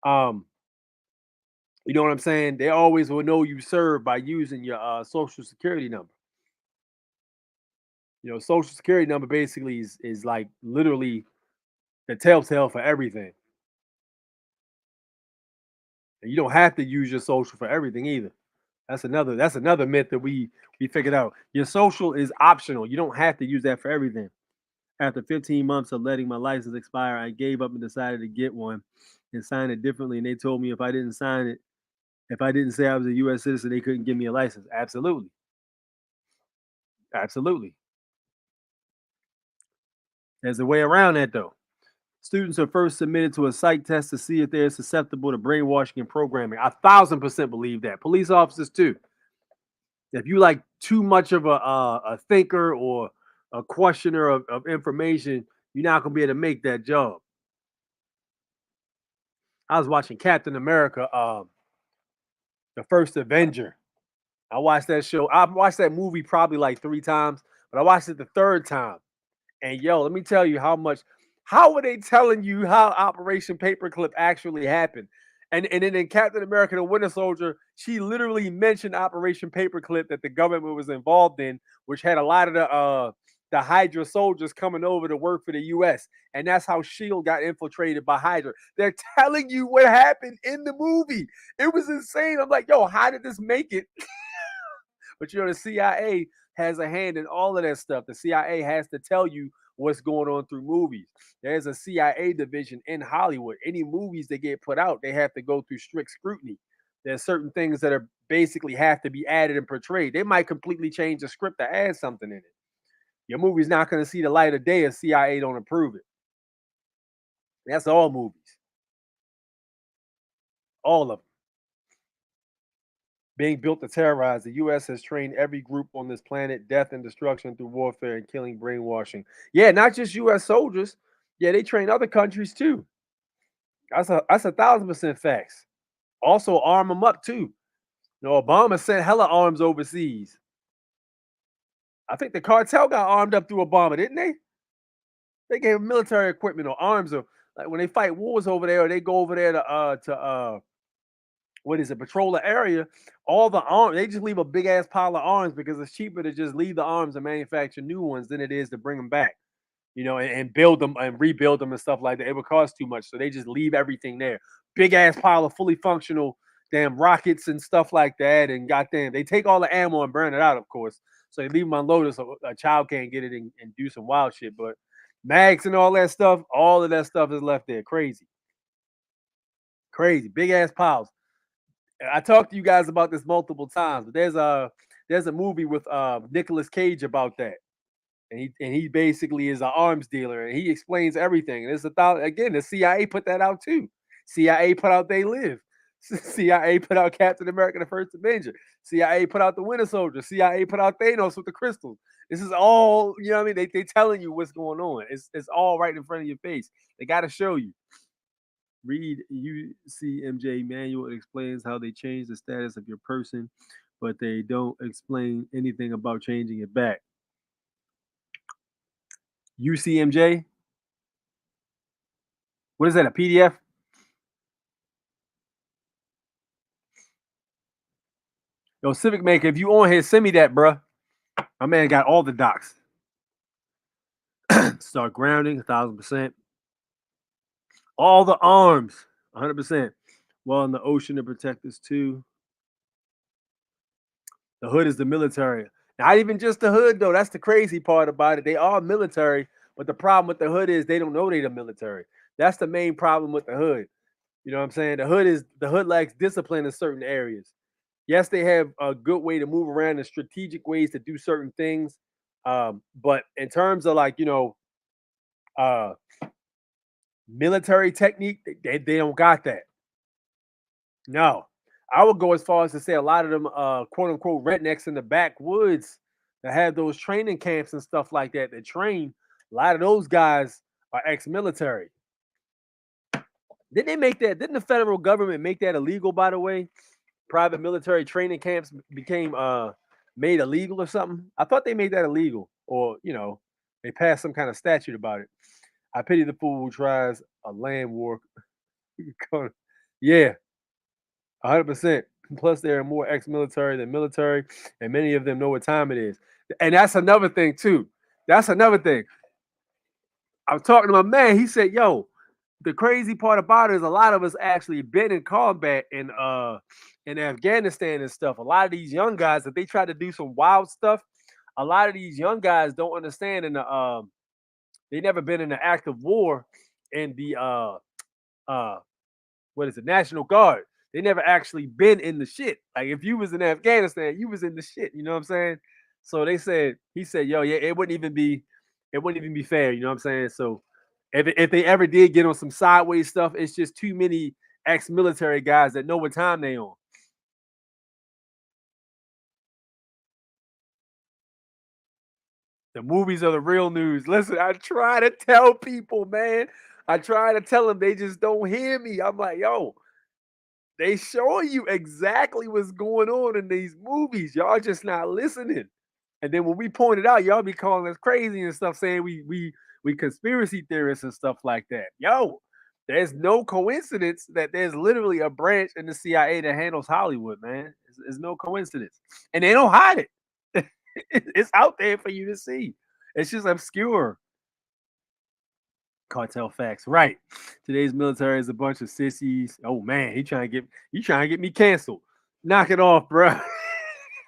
you know what I'm saying? They always will know you serve by using your social security number. Social security number basically is like literally the telltale for everything. And you don't have to use your social for everything either. That's another myth that we figured out. Your social is optional. You don't have to use that for everything. After 15 months of letting my license expire, I gave up and decided to get one and sign it differently. And they told me if I didn't sign it, if I didn't say I was a U.S. citizen, they couldn't give me a license. Absolutely. Absolutely. There's a way around that, though. Students are first submitted to a psych test to see if they're susceptible to brainwashing and programming. 1,000% believe that. Police officers, too. If you like too much of a thinker or a questioner of information, you're not going to be able to make that job. I was watching Captain America, The First Avenger. I watched that show. I watched that movie probably like 3 times, but I watched it the 3rd time. And yo, let me tell you how were they telling you how Operation Paperclip actually happened? And then in Captain America, the Winter Soldier, she literally mentioned Operation Paperclip that the government was involved in, which had a lot of the Hydra soldiers coming over to work for the U.S. And that's how S.H.I.E.L.D. got infiltrated by Hydra. They're telling you what happened in the movie. It was insane. I'm like, yo, how did this make it? But the CIA has a hand in all of that stuff. The CIA has to tell you what's going on through movies. There's a CIA division in Hollywood. Any movies that get put out, they have to go through strict scrutiny. There's certain things that are basically have to be added and portrayed. They might completely change the script to add something in it. Your movie's not going to see the light of day if CIA don't approve it. That's all movies. All of them. Being built to terrorize, the U.S. has trained every group on this planet, death and destruction through warfare and killing, brainwashing. Yeah, not just U.S. soldiers. Yeah, they train other countries too. That's 1,000% facts. Also, arm them up too. You know, Obama sent hella arms overseas. I think the cartel got armed up through Obama, didn't they? They gave them military equipment or arms, or like when they fight wars over there, or they go over there to what is it, patrol the area. All the arms, they just leave a big ass pile of arms because it's cheaper to just leave the arms and manufacture new ones than it is to bring them back, you know, and build them and rebuild them and stuff like that. It would cost too much, so they just leave everything there. Big ass pile of fully functional damn rockets and stuff like that, and goddamn, they take all the ammo and burn it out, of course. So they leave them unloaded so a child can't get it and do some wild shit. But mags and all that stuff, all of that stuff is left there. Crazy. Crazy. Big ass piles. I talked to you guys about this multiple times, but there's a movie with Nicolas Cage about that. And he basically is an arms dealer and he explains everything. And it's again, the CIA put that out too. CIA put out They Live. CIA put out Captain America: The First Avenger. CIA put out The Winter Soldier. CIA put out Thanos with the crystals. This is all, you know what I mean? They telling you what's going on. It's all right in front of your face. They got to show you. Read UCMJ manual. It explains how they change the status of your person, but they don't explain anything about changing it back. UCMJ? What is that, a PDF? Yo, Civic Maker, if you on here, send me that, bruh. My man got all the docs. Start grounding, 1,000%. All the arms, 100%. Well, in the ocean to protect us too. The hood is the military. Not even just the hood, though. That's the crazy part about it. They are military, but the problem with the hood is they don't know they're the military. That's the main problem with the hood. You know what I'm saying? The hood lacks discipline in certain areas. Yes, they have a good way to move around and strategic ways to do certain things. But in terms of like, you know, military technique, they don't got that. No. I would go as far as to say a lot of them quote unquote rednecks in the backwoods that have those training camps and stuff like that train. A lot of those guys are ex-military. Didn't they make that? Didn't the federal government make that illegal, by the way? Private military training camps became made illegal or something. I thought they made that illegal, or you know, they passed some kind of statute about it. I pity the fool who tries a land war. Yeah, 100%. Plus, there are more ex-military than military, and many of them know what time it is. And that's another thing too. That's another thing. I was talking to my man. He said, "Yo, the crazy part about it is a lot of us actually been in combat in Afghanistan and stuff. A lot of these young guys, if they try to do some wild stuff, a lot of these young guys don't understand they never been in an active war in the what is it, National Guard. They never actually been in the shit. Like if you was in Afghanistan, you was in the shit. You know what I'm saying? So he said, yo, yeah, it wouldn't even be fair. You know what I'm saying? So if they ever did get on some sideways stuff, it's just too many ex-military guys that know what time they on. The movies are the real news. Listen, I try to tell people, man. I try to tell them, they just don't hear me. I'm like, yo, they show you exactly what's going on in these movies. Y'all just not listening. And then when we point it out, y'all be calling us crazy and stuff, saying we conspiracy theorists and stuff like that. Yo, there's no coincidence that there's literally a branch in the CIA that handles Hollywood, man. It's no coincidence. And they don't hide it. It's out there for you to see. It's just obscure. Cartel facts, right? Today's military is a bunch of sissies. Oh man, he trying to get me canceled. Knock it off, bro.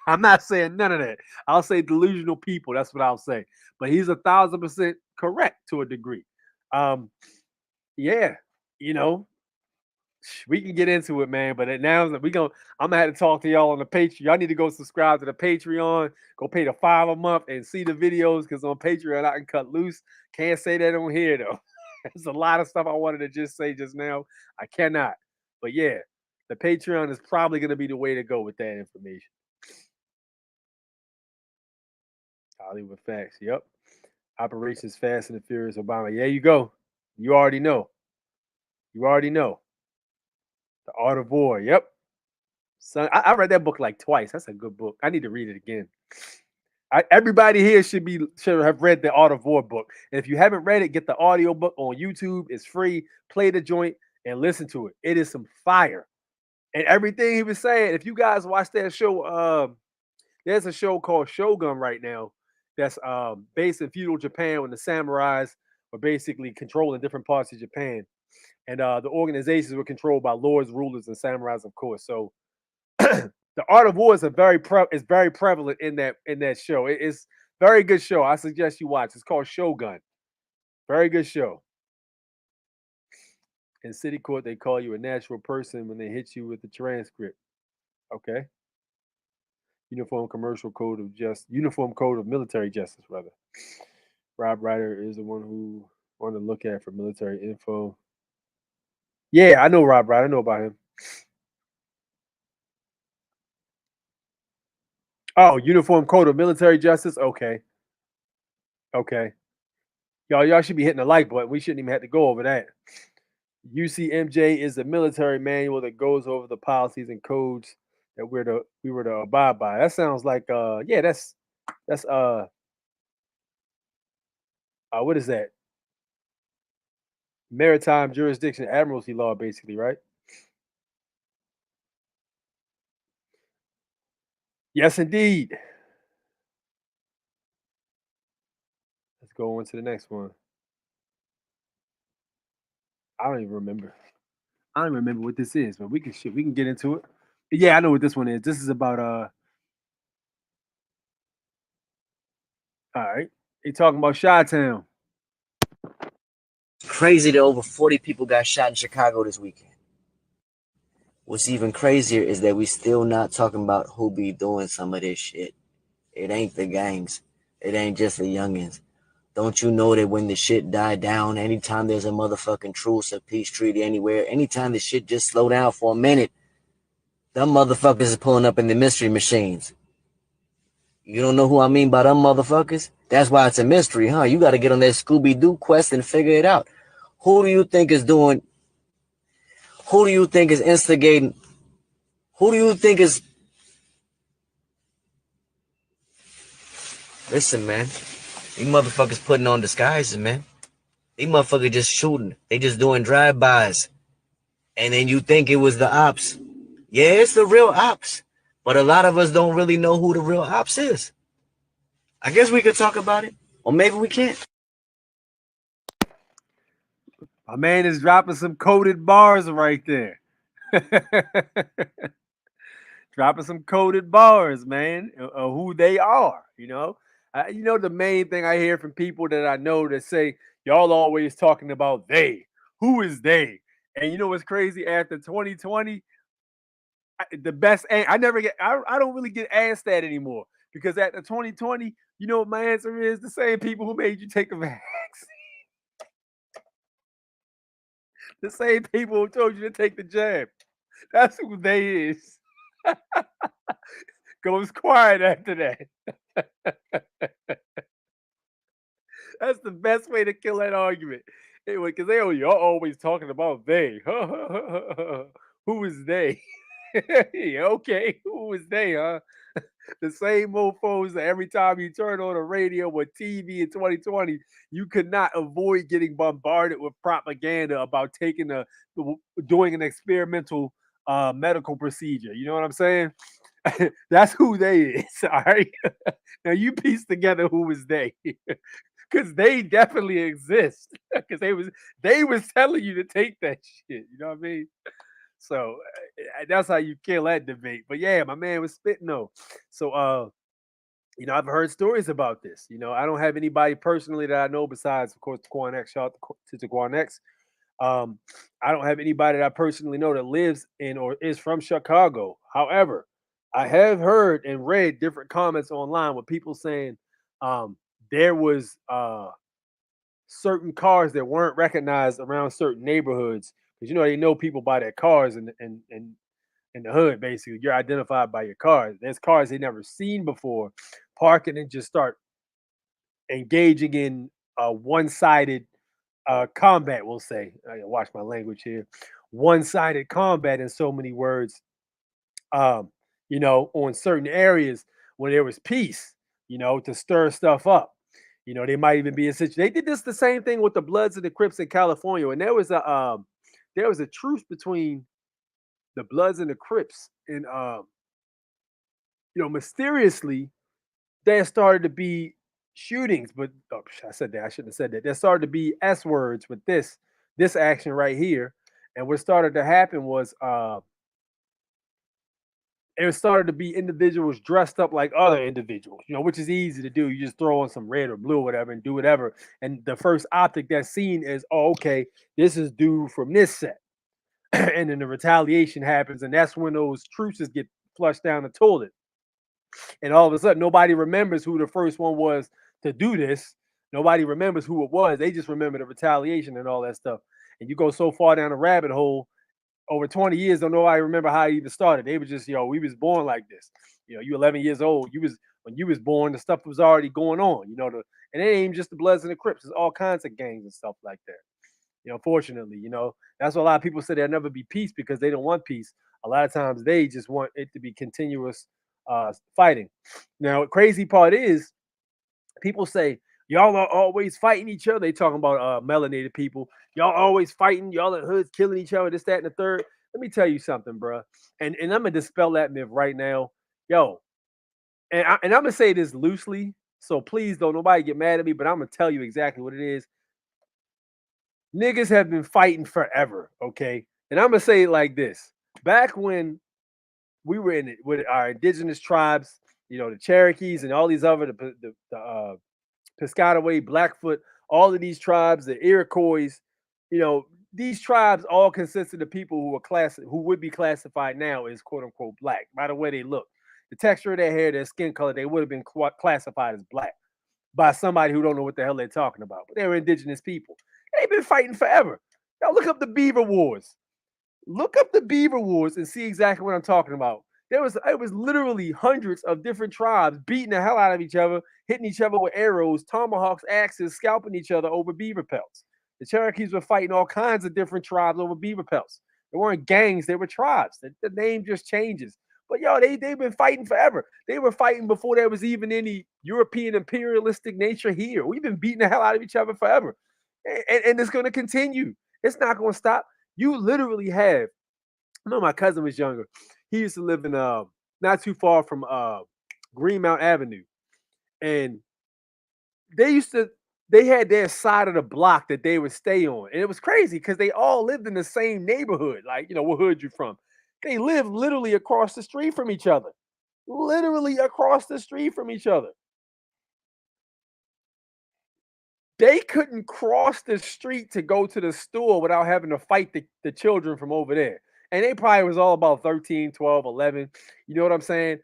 I'm not saying none of that. I'll say delusional people. That's what I'll say. But he's 1,000% correct to a degree. Yeah, you know, We can get into it, man. But now I'm gonna have to talk to y'all on the Patreon. Y'all need to go subscribe to the Patreon. Go pay the $5 a month and see the videos because on Patreon I can cut loose. Can't say that on here though. There's a lot of stuff I wanted to just say just now. I cannot. But yeah, the Patreon is probably gonna be the way to go with that information. Hollywood Facts. Yep. Operations Fast and the Furious Obama. Yeah, you go. You already know. You already know. The Art of War. Yep. Son, I read that book like twice. That's a good book. I need to read it again. Everybody here should have read the Art of War book. And if you haven't read it, get the audio book on YouTube. It's free. Play the joint and listen to it. It is some fire. And everything he was saying, if you guys watch that show, there's a show called Shogun right now that's based in feudal Japan when the samurais were basically controlling different parts of Japan. And the organizations were controlled by lords, rulers, and samurais, of course. So the Art of War is very prevalent in that show. It's very good show. I suggest you watch. It's called Shogun. Very good show. In City Court, they call you a natural person when they hit you with the transcript. Okay. Uniform Code of Military Justice, rather. Rob Ryder is the one who wanted to look at for military info. Yeah, I know Rob Ryder. I know about him. Oh, Uniform Code of Military Justice. Okay. Y'all should be hitting the like button. We shouldn't even have to go over that. UCMJ is a military manual that goes over the policies and codes that we were to abide by. That sounds like that's what is that? Maritime jurisdiction admiralty law, basically, right? Yes, indeed. Let's go on to the next one. I don't even remember. I don't remember what this is, but we can get into it. Yeah, I know what this one is. This is about all right. They talking about Chi-Town. Crazy that over 40 people got shot in Chicago this weekend. What's even crazier is that we still not talking about who be doing some of this shit. It ain't the gangs. It ain't just the youngins. Don't you know that when the shit died down, anytime there's a motherfucking truce, a peace treaty anywhere, anytime the shit just slow down for a minute, them motherfuckers is pulling up in the mystery machines. You don't know who I mean by them motherfuckers? That's why it's a mystery, huh? You got to get on that Scooby-Doo quest and figure it out. Who do you think is instigating? Who do you think is... Listen, man. These motherfuckers putting on disguises, man. These motherfuckers just shooting. They just doing drive-bys. And then you think it was the ops. Yeah, it's the real ops. But a lot of us don't really know who the real ops is. I guess we could talk about it. Or maybe we can't. My man is dropping some coded bars right there. Dropping some coded bars, man, of who they are, the main thing I hear from people that I know that say, y'all always talking about they. Who is they? And you know what's crazy? After 2020, the best, I don't really get asked that anymore because after 2020, you know what my answer is? The same people who made you take a vaccine. The same people who told you to take the jab. That's who they is. Goes quiet after that. That's the best way to kill that argument. Anyway, because you're always talking about they. Who is they? Okay, who is they, huh? The same mofos that every time you turn on the radio or TV in 2020, you could not avoid getting bombarded with propaganda about doing an experimental medical procedure. You know what I'm saying? That's who they is. All right. Now you piece together who is they. Because they definitely exist. Because they was telling you to take that shit. You know what I mean? So that's how you kill that debate. But yeah, my man was spitting though. So I've heard stories about this. I don't have anybody personally that I know besides, of course, Taquan X. Shout out to Taquan X. I don't have anybody that I personally know that lives in or is from Chicago. However, I have heard and read different comments online with people saying there was certain cars that weren't recognized around certain neighborhoods because they know people by their cars in the hood. Basically, you're identified by your cars. There's cars they never seen before, parking and just start engaging in one-sided combat. We'll say. I gotta watch my language here. One-sided combat in so many words. On certain areas where there was peace. To stir stuff up. They might even be a situation. They did this the same thing with the Bloods and the Crips in California, and there was a truce between the Bloods and the Crips, and mysteriously there started to be shootings. But I said that I shouldn't have said that. There started to be S words with this action right here, and what started to happen was it started to be individuals dressed up like other individuals, which is easy to do. You just throw on some red or blue or whatever and do whatever. And the first optic that's seen is, oh, okay, this is dude from this set. And then the retaliation happens, and that's when those truces get flushed down the toilet. And all of a sudden, nobody remembers who the first one was to do this. Nobody remembers who it was. They just remember the retaliation and all that stuff. And you go so far down a rabbit hole, over 20 years, don't nobody remember how it even started. They were just, we was born like this. You 11 years old. When you was born, the stuff was already going on. And it ain't even just the Bloods and the Crips. There's all kinds of gangs and stuff like that. Fortunately, that's why a lot of people say there'll never be peace because they don't want peace. A lot of times they just want it to be continuous fighting. Now, the crazy part is people say, y'all are always fighting each other. They talking about melanated people. Y'all always fighting. Y'all in hoods killing each other, this, that, and the third. Let me tell you something, bro. And I'm going to dispel that myth right now. Yo, and I'm going to say this loosely, so please don't nobody get mad at me, but I'm going to tell you exactly what it is. Niggas have been fighting forever, okay? And I'm going to say it like this. Back when we were in it with our indigenous tribes, the Cherokees and all these other, the Piscataway, Blackfoot, all of these tribes, the Iroquois, these tribes all consisted of people who would be classified now as quote unquote black. By the way they look, the texture of their hair, their skin color, they would have been classified as black by somebody who don't know what the hell they're talking about. But they were indigenous people. They've been fighting forever. Now look up the Beaver Wars. Look up the Beaver Wars and see exactly what I'm talking about. It was literally hundreds of different tribes beating the hell out of each other, hitting each other with arrows, tomahawks, axes, scalping each other over beaver pelts. The Cherokees were fighting all kinds of different tribes over beaver pelts. They weren't gangs, they were tribes. The name just changes. But they've been fighting forever. They were fighting before there was even any European imperialistic nature here. We've been beating the hell out of each other forever. And it's going to continue. It's not going to stop. You literally have, I know my cousin was younger. He used to live in not too far from Greenmount Avenue. And they had their side of the block that they would stay on. And it was crazy because they all lived in the same neighborhood. Like, what hood you from? They lived literally across the street from each other. Literally across the street from each other. They couldn't cross the street to go to the store without having to fight the children from over there. And they probably was all about 13, 12, 11. You know what I'm saying?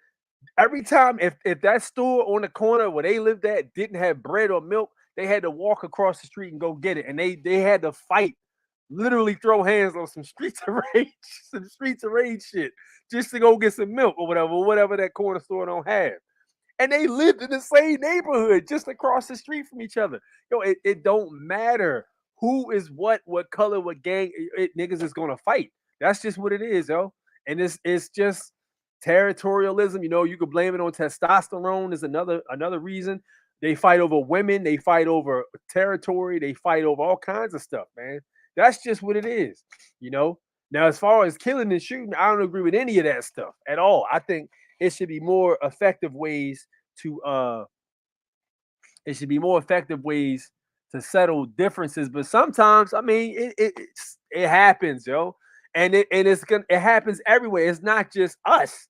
Every time, if that store on the corner where they lived at didn't have bread or milk, they had to walk across the street and go get it. And they had to fight, literally throw hands on some Streets of Rage shit just to go get some milk or whatever that corner store don't have. And they lived in the same neighborhood just across the street from each other. It don't matter who is what color, what gang niggas is gonna fight. That's just what it is, yo. And it's just territorialism. You could blame it on testosterone is another reason. They fight over women, they fight over territory, they fight over all kinds of stuff, man. That's just what it is, Now, as far as killing and shooting, I don't agree with any of that stuff at all. I think it should be more effective ways to settle differences. But sometimes, I mean, it happens, yo. And it happens everywhere. It's not just us.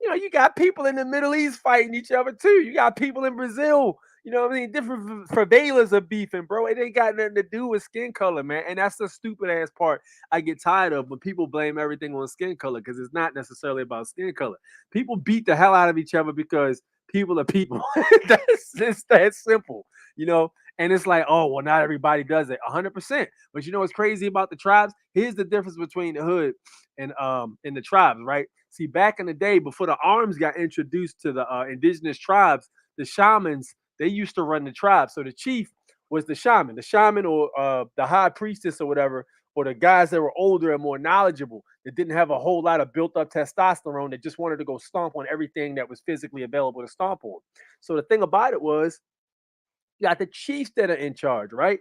You got people in the Middle East fighting each other too. You got people in Brazil, You know what I mean? Different favelas are beefing, bro. It ain't got nothing to do with skin color, man. And that's the stupid ass part I get tired of when people blame everything on skin color because it's not necessarily about skin color. People beat the hell out of each other because people are people. It's that simple, you know. And it's like, oh, well, not everybody does it 100%. But you know what's crazy about the tribes? Here's the difference between the hood and the tribes, right? See, back in the day, before the arms got introduced to the indigenous tribes, the shamans, they used to run the tribe. So the chief was the shaman or the high priestess or whatever, or the guys that were older and more knowledgeable that didn't have a whole lot of built up testosterone that just wanted to go stomp on everything that was physically available to stomp on. So the thing about it was, you got the chiefs that are in charge, right?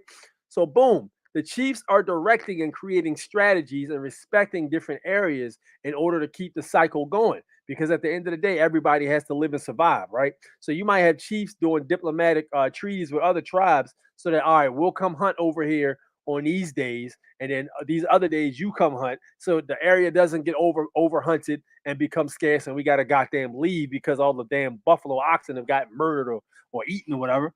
So boom, the chiefs are directing and creating strategies and respecting different areas in order to keep the cycle going. Because at the end of the day, everybody has to live and survive, right? So you might have chiefs doing diplomatic treaties with other tribes so that, all right, we'll come hunt over here on these days, and then these other days you come hunt, so the area doesn't get over hunted and become scarce, and we got to goddamn leave because all the damn buffalo oxen have gotten murdered or eaten or whatever.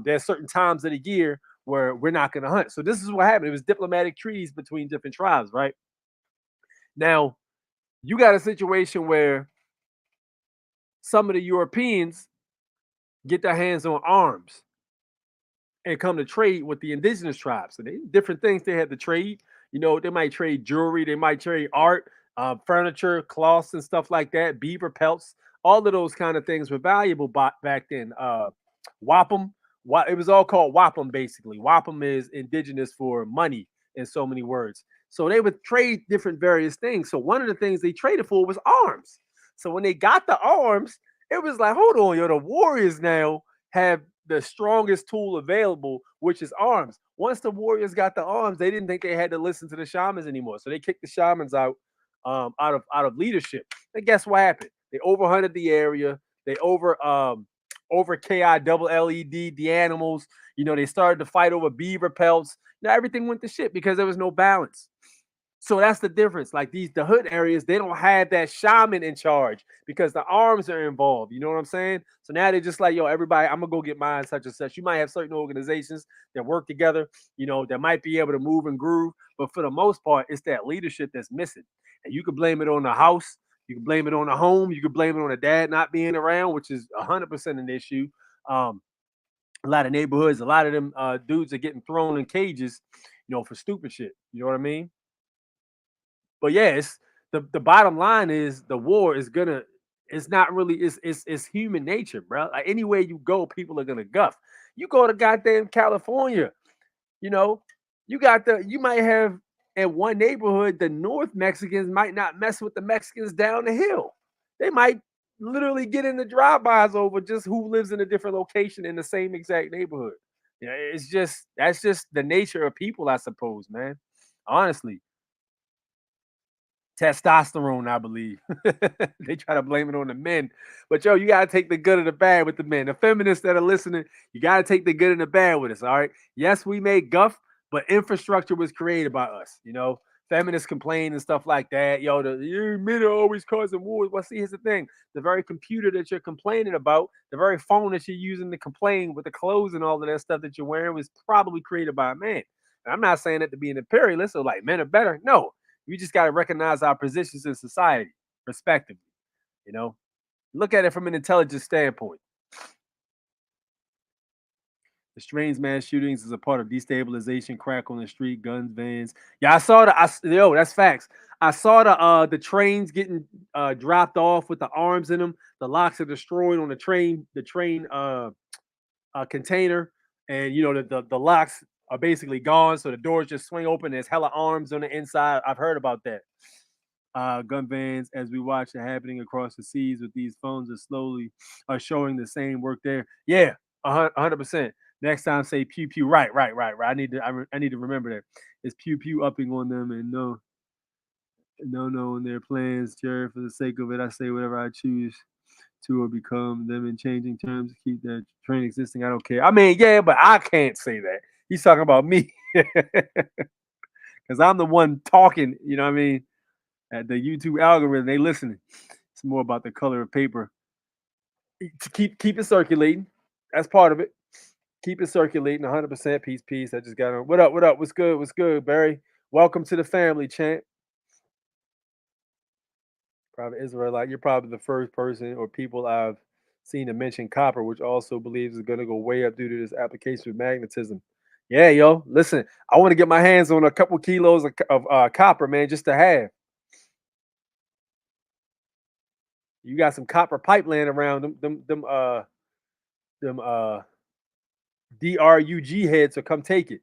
There's certain times of the year where we're not going to hunt. So this is what happened. It was diplomatic treaties between different tribes, right? Now, you got a situation where some of the Europeans get their hands on arms and come to trade with the indigenous tribes. So they different things they had to trade. You know, they might trade jewelry, they might trade art, furniture, cloths, and stuff like that, beaver pelts. All of those kind of things were valuable back then. Wampum, it was all called wampum, basically. Wampum is indigenous for money in so many words. So they would trade different various things. So one of the things they traded for was arms. So when they got the arms, it was like, hold on, yo, the warriors now have the strongest tool available, which is arms. Once the warriors got the arms, they didn't think they had to listen to the shamans anymore. So they kicked the shamans out out of leadership. And guess what happened? They overhunted the area. They over KI double LED the animals. You know, they started to fight over beaver pelts. Now everything went to shit because there was no balance. So that's the difference. Like the hood areas, they don't have that shaman in charge because the arms are involved. You know what I'm saying? So now they're just like, yo, everybody, I'm gonna go get mine, such and such. You might have certain organizations that work together, you know, that might be able to move and groove, but for the most part, it's that leadership that's missing. And you can blame it on the house, you can blame it on the home, you can blame it on the dad not being around, which is 100% an issue. Um, a lot of neighborhoods, a lot of them dudes are getting thrown in cages, you know, for stupid shit. You know what I mean? But yeah, it's the bottom line is the war is gonna, it's not really, it's human nature, bro. Like anywhere you go, people are gonna guff. You go to goddamn California, you know, you might have in one neighborhood, the North Mexicans might not mess with the Mexicans down the hill. They might literally get into drive-bys over just who lives in a different location in the same exact neighborhood. Yeah, it's just that's just the nature of people, I suppose, man. Honestly. Testosterone, I believe. They try to blame it on the men. But yo, you gotta take the good and the bad with the men. The feminists that are listening, you gotta take the good and the bad with us. All right. Yes, we made guff, but infrastructure was created by us. You know, feminists complain and stuff like that. Yo, the men are always causing wars. Well, see, here's the thing: the very computer that you're complaining about, the very phone that you're using to complain with the clothes and all of that stuff that you're wearing was probably created by a man. And I'm not saying that to be an imperialist or like men are better. No, we just got to recognize our positions in society, respectively. You know, look at it from an intelligence standpoint. The strange mass shootings is a part of destabilization, crack on the street, guns, vans. Yeah, I saw yo, that's facts. I saw the trains getting dropped off with the arms in them. The locks are destroyed on the train container, and you know the locks are basically gone, so the doors just swing open. There's hella arms on the inside. I've heard about that. Gun bans, as we watch it happening across the seas with these phones, are showing the same work there. Yeah, 100%. Next time, say pew pew. Right. I need to remember that. It's pew pew upping on them and no on their plans. Jared, for the sake of it, I say whatever I choose to or become them in changing terms to keep that train existing. I don't care. I mean, yeah, but I can't say that. He's talking about me because I'm the one talking. You know what I mean? At the YouTube algorithm, they listening. It's more about the color of paper to keep it circulating. That's part of it. Keep it circulating 100%. Peace, peace. I just got on. What up? What up? What's good? What's good, Barry? Welcome to the family, champ. Probably Israelite. You're probably the first person or people I've seen to mention copper, which also believes is going to go way up due to this application of magnetism. Yeah, yo. Listen, I want to get my hands on a couple kilos of copper, man, just to have. You got some copper pipe laying around them DRUG heads, so come take it.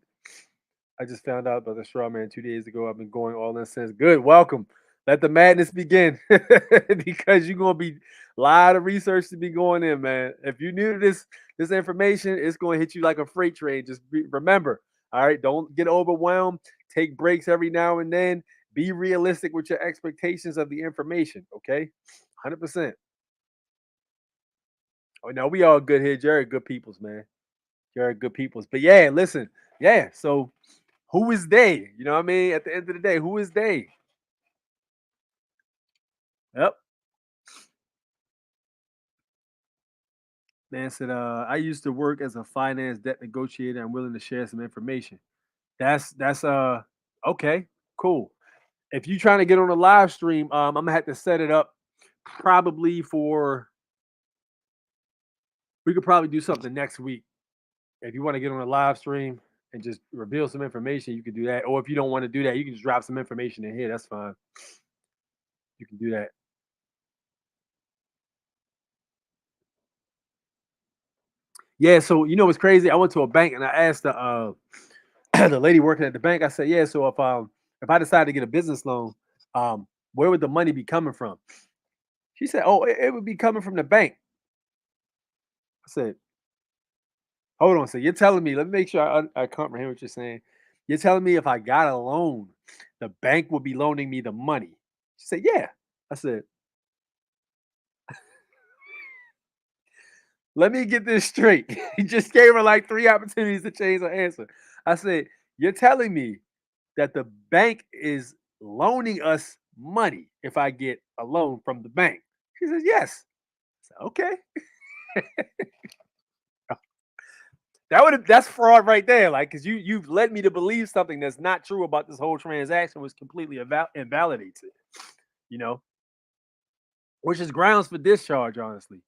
I just found out about the straw man 2 days ago. I've been going all in since. Good, welcome. Let the madness begin because you're gonna be a lot of research to be going in, man. If you're new to this information, it's gonna hit you like a freight train. Just remember, all right, don't get overwhelmed. Take breaks every now and then. Be realistic with your expectations of the information. Okay, 100%. Oh, no, we all good here, Jared. Good peoples, man. Jared, good peoples. But yeah, listen, yeah. So, who is they? You know what I mean? At the end of the day, who is they? Yep. Man said, I used to work as a finance debt negotiator. I'm willing to share some information. That's okay, cool. If you're trying to get on a live stream, I'm gonna have to set it up probably for we could probably do something next week. If you want to get on a live stream and just reveal some information, you can do that. Or if you don't want to do that, you can just drop some information in here. That's fine. You can do that. Yeah, so you know what's crazy? I went to a bank and I asked the the lady working at the bank. I said, "Yeah, so if I decide to get a business loan, where would the money be coming from?" She said, "Oh, it would be coming from the bank." I said, "Hold on, so you're telling me? Let me make sure I comprehend what you're saying. You're telling me if I got a loan, the bank would be loaning me the money?" She said, "Yeah." I said, "Let me get this straight." He just gave her like 3 opportunities to change her answer. I said, "You're telling me that the bank is loaning us money if I get a loan from the bank?" She says, "Yes." I said, "Okay." That's fraud right there. Like, because you've led me to believe something that's not true about this whole transaction, was completely invalidates it, you know, which is grounds for discharge, honestly.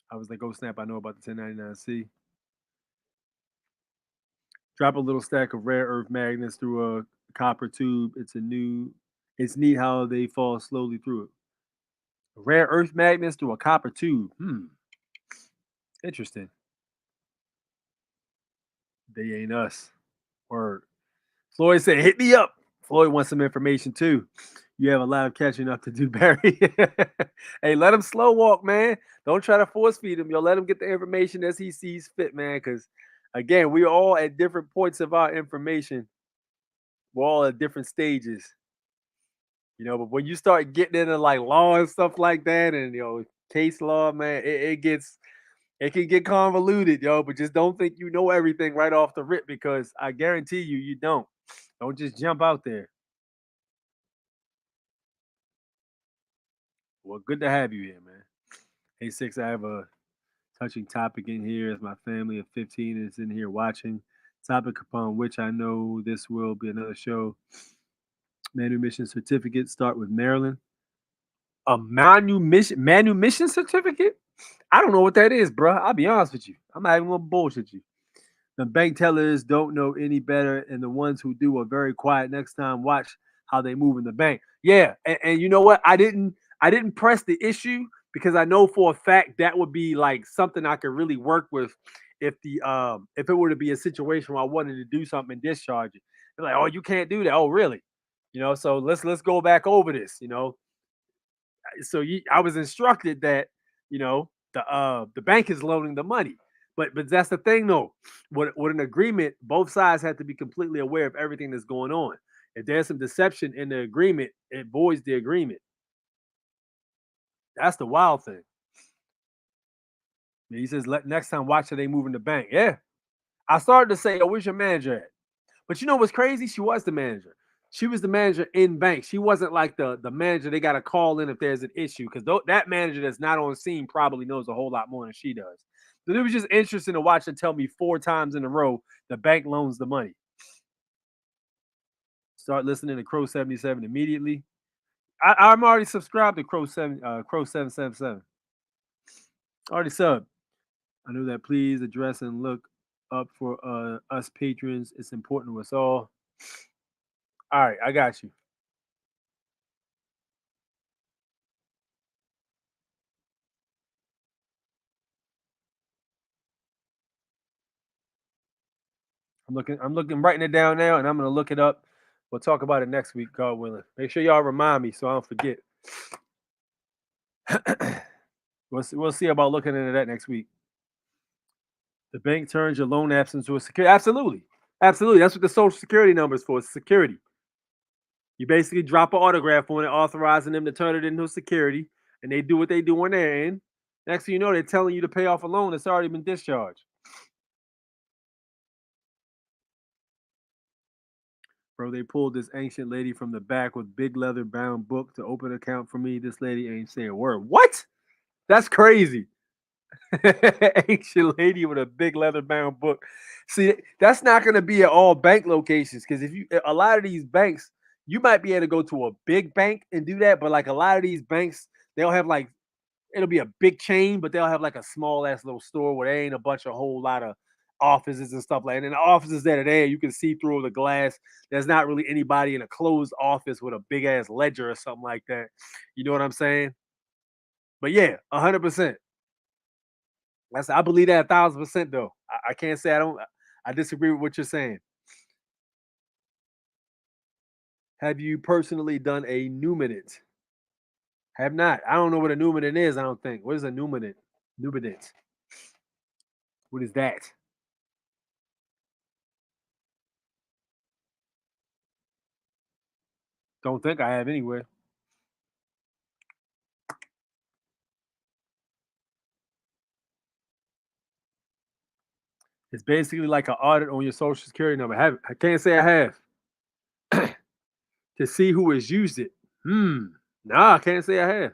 I was like, "Oh snap, I know about the 1099-C. Drop a little stack of rare earth magnets through a copper tube. It's neat how they fall slowly through it. Rare earth magnets through a copper tube. Interesting. They ain't us." Word. Floyd said, "Hit me up." Floyd wants some information too. You have a lot of catching up to do, Barry. Hey, let him slow walk, man. Don't try to force feed him. Yo, let him get the information as he sees fit, man. Because again, we're all at different points of our information. We're all at different stages, you know. But when you start getting into like law and stuff like that, and case law, man, it can get convoluted, yo. But just don't think you know everything right off the rip, because I guarantee you don't. Don't just jump out there. Well, good to have you here, man. Hey, Six, I have a touching topic in here as my family of 15 is in here watching. Topic upon which I know this will be another show. Manumission certificate start with Maryland. A manumission certificate? I don't know what that is, bro. I'll be honest with you. I'm not even gonna bullshit you. The bank tellers don't know any better, and the ones who do are very quiet. Next time, watch how they move in the bank. Yeah, and you know what? I didn't press the issue because I know for a fact that would be like something I could really work with if if it were to be a situation where I wanted to do something and discharge it. They're like, "Oh, you can't do that." Oh, really? So let's go back over this. So I was instructed that the bank is loaning the money. But that's the thing, though. With an agreement, both sides have to be completely aware of everything that's going on. If there's some deception in the agreement, it voids the agreement. That's the wild thing. And he says, next time, watch how they move in the bank. Yeah. I started to say, "Oh, where's your manager at?" But you know what's crazy? She was the manager. She was the manager in bank. She wasn't like the manager they got to call in if there's an issue, because that manager that's not on scene probably knows a whole lot more than she does. But it was just interesting to watch her tell me 4 times in a row the bank loans the money. Start listening to Crow 77 immediately. I'm already subscribed to Crow 777. Already subbed. I know that. Please address and look up for us patrons. It's important to us all. All right, I got you. I'm writing it down now, and I'm gonna look it up. We'll talk about it next week, God willing. Make sure y'all remind me so I don't forget. We'll see about looking into that next week. The bank turns your loan apps into a security. Absolutely. Absolutely. That's what the social security number is for. It's security. You basically drop an autograph on it, authorizing them to turn it into security, and they do what they do on their end. Next thing you know, they're telling you to pay off a loan that's already been discharged. Bro, they pulled this ancient lady from the back with big leather bound book to open an account for me. This lady ain't saying a word. What? That's crazy. Ancient lady with a big leather bound book. See, that's not going to be at all bank locations, because a lot of these banks, you might be able to go to a big bank and do that, but like a lot of these banks, they'll have like, it'll be a big chain, but they'll have like a small ass little store where there ain't a whole lot of offices and stuff like that. And the offices that are there, you can see through the glass. There's not really anybody in a closed office with a big ass ledger or something like that. You know what I'm saying? But yeah, 100%. I believe that 1,000% though. I can't say I disagree with what you're saying. Have you personally done a numinate? Have not. I don't know what a numinate is, I don't think. What is a numinate? Numinate. What is that? Don't think I have anyway. It's basically like an audit on your social security number. I can't say I have. To see who has used it. Nah, I can't say I have.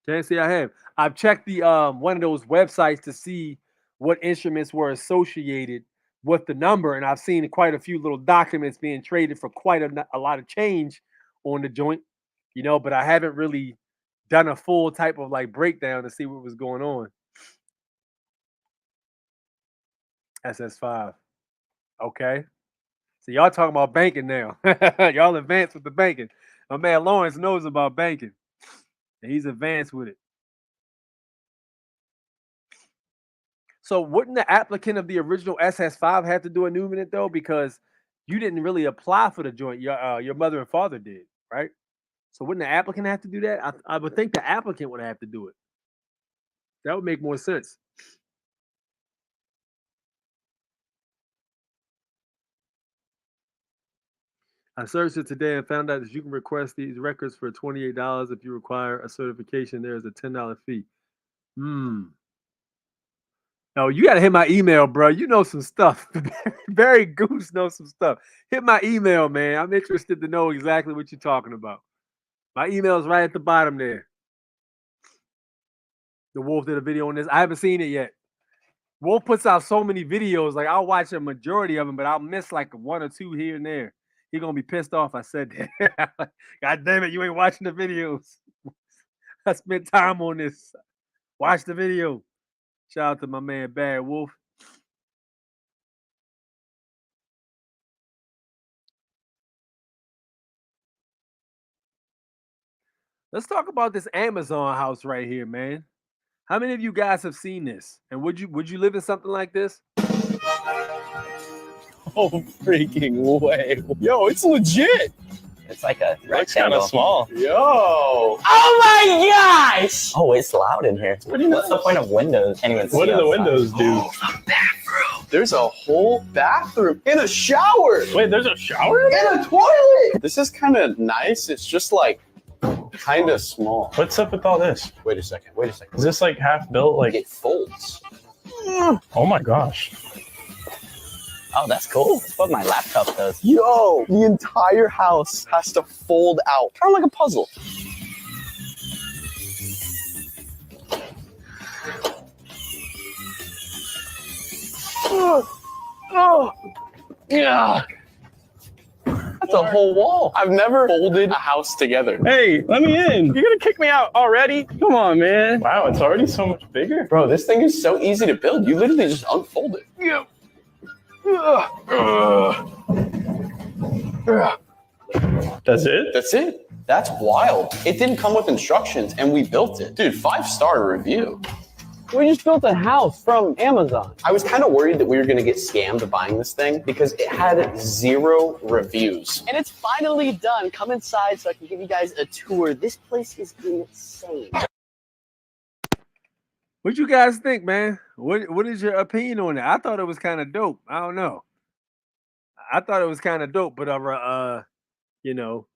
Can't say I have. I've checked the one of those websites to see what instruments were associated with the number, and I've seen quite a few little documents being traded for quite a lot of change on the joint, but I haven't really done a full type of like breakdown to see what was going on. SS5. Okay. So y'all talking about banking now. Y'all advanced with the banking. My man Lawrence knows about banking. And he's advanced with it. So wouldn't the applicant of the original SS5 have to do a numinate though? Because you didn't really apply for the joint. Your mother and father did, right? So wouldn't the applicant have to do that? I would think the applicant would have to do it. That would make more sense. I searched it today and found out that you can request these records for $28 if you require a certification. There is a $10 fee. No, you got to hit my email, bro. You know some stuff. Barry Goose knows some stuff. Hit my email, man. I'm interested to know exactly what you're talking about. My email is right at the bottom there. The Wolf did a video on this. I haven't seen it yet. Wolf puts out so many videos. Like, I'll watch a majority of them, but I'll miss like 1 or 2 here and there. He's going to be pissed off I said that. God damn it, you ain't watching the videos. I spent time on this. Watch the video. Shout out to my man, Bad Wolf. Let's talk about this Amazon house right here, man. How many of you guys have seen this? And would you live in something like this? Oh, freaking way. Yo, it's legit. It's like a It's kind of small. Yo. Oh my gosh! Oh, it's loud in here. Pretty What's the nice. point of windows? Can't even see What do the outside. windows do? Oh, the bathroom. There's a whole bathroom and a shower. Wait, there's a shower and a toilet. This is kind of nice. It's just like kind of small. What's up with all this? Wait a second. Is this like half built? Like, It folds. oh my gosh. Oh, that's cool. That's what my laptop does. Yo, the entire house has to fold out, kind of like a puzzle. Oh, yeah. That's a whole wall. I've never folded a house together. Hey, let me in. You're gonna kick me out already? Come on, man. Wow, it's already so much bigger. Bro, this thing is so easy to build. You literally just unfold it. Yeah. That's it? That's it. That's wild. It didn't come with instructions and we built it. Dude, 5-star review. We just built a house from Amazon. I was kind of worried that we were going to get scammed buying this thing because it had 0 reviews. And it's finally done. Come inside so I can give you guys a tour. This place is insane. What you guys think, man? What is your opinion on it? I thought it was kind of dope. I don't know. I thought it was kind of dope, but you know,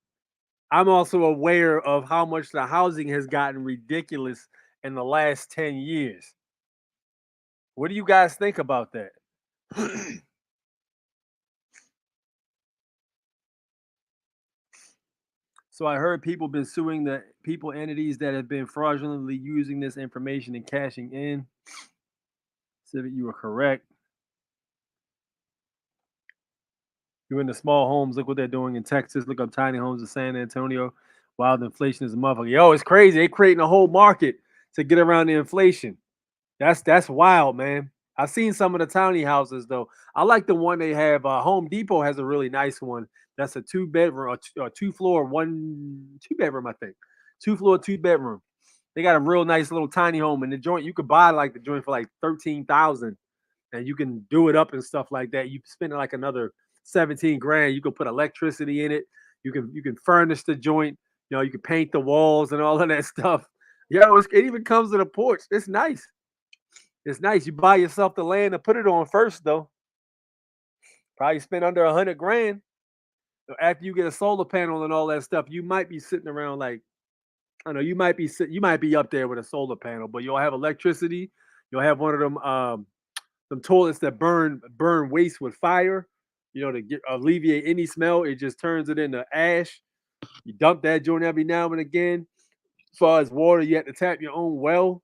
I'm also aware of how much the housing has gotten ridiculous in the last 10 years. What do you guys think about that? So I heard people been suing the people entities that have been fraudulently using this information and cashing in. Civic, you were correct. You're in the small homes. Look what they're doing in Texas. Look up tiny homes in San Antonio. Wild inflation is a motherfucker. Yo, it's crazy. They're creating a whole market to get around the inflation. That's wild, man. I've seen some of the tiny houses though. I like the one they have. Home Depot has a really nice one. That's a 2-bedroom or 2-floor, 2-bedroom, I think. 2-floor, 2-bedroom. They got a real nice little tiny home in the joint. You could buy like the joint for like $13,000, and you can do it up and stuff like that. You spend like another 17 grand. You can put electricity in it. You can furnish the joint. You know, you can paint the walls and all of that stuff. Yo, it even comes with a porch. It's nice. It's nice. You buy yourself the land and put it on first, though. Probably spend under 100 grand. After you get a solar panel and all that stuff, you might be sitting around like, I don't know, you might be up there with a solar panel, but you'll have electricity. You'll have one of them toilets that burn waste with fire, you know, to alleviate any smell. It just turns it into ash. You dump that joint every now and again. As far as water, you have to tap your own well,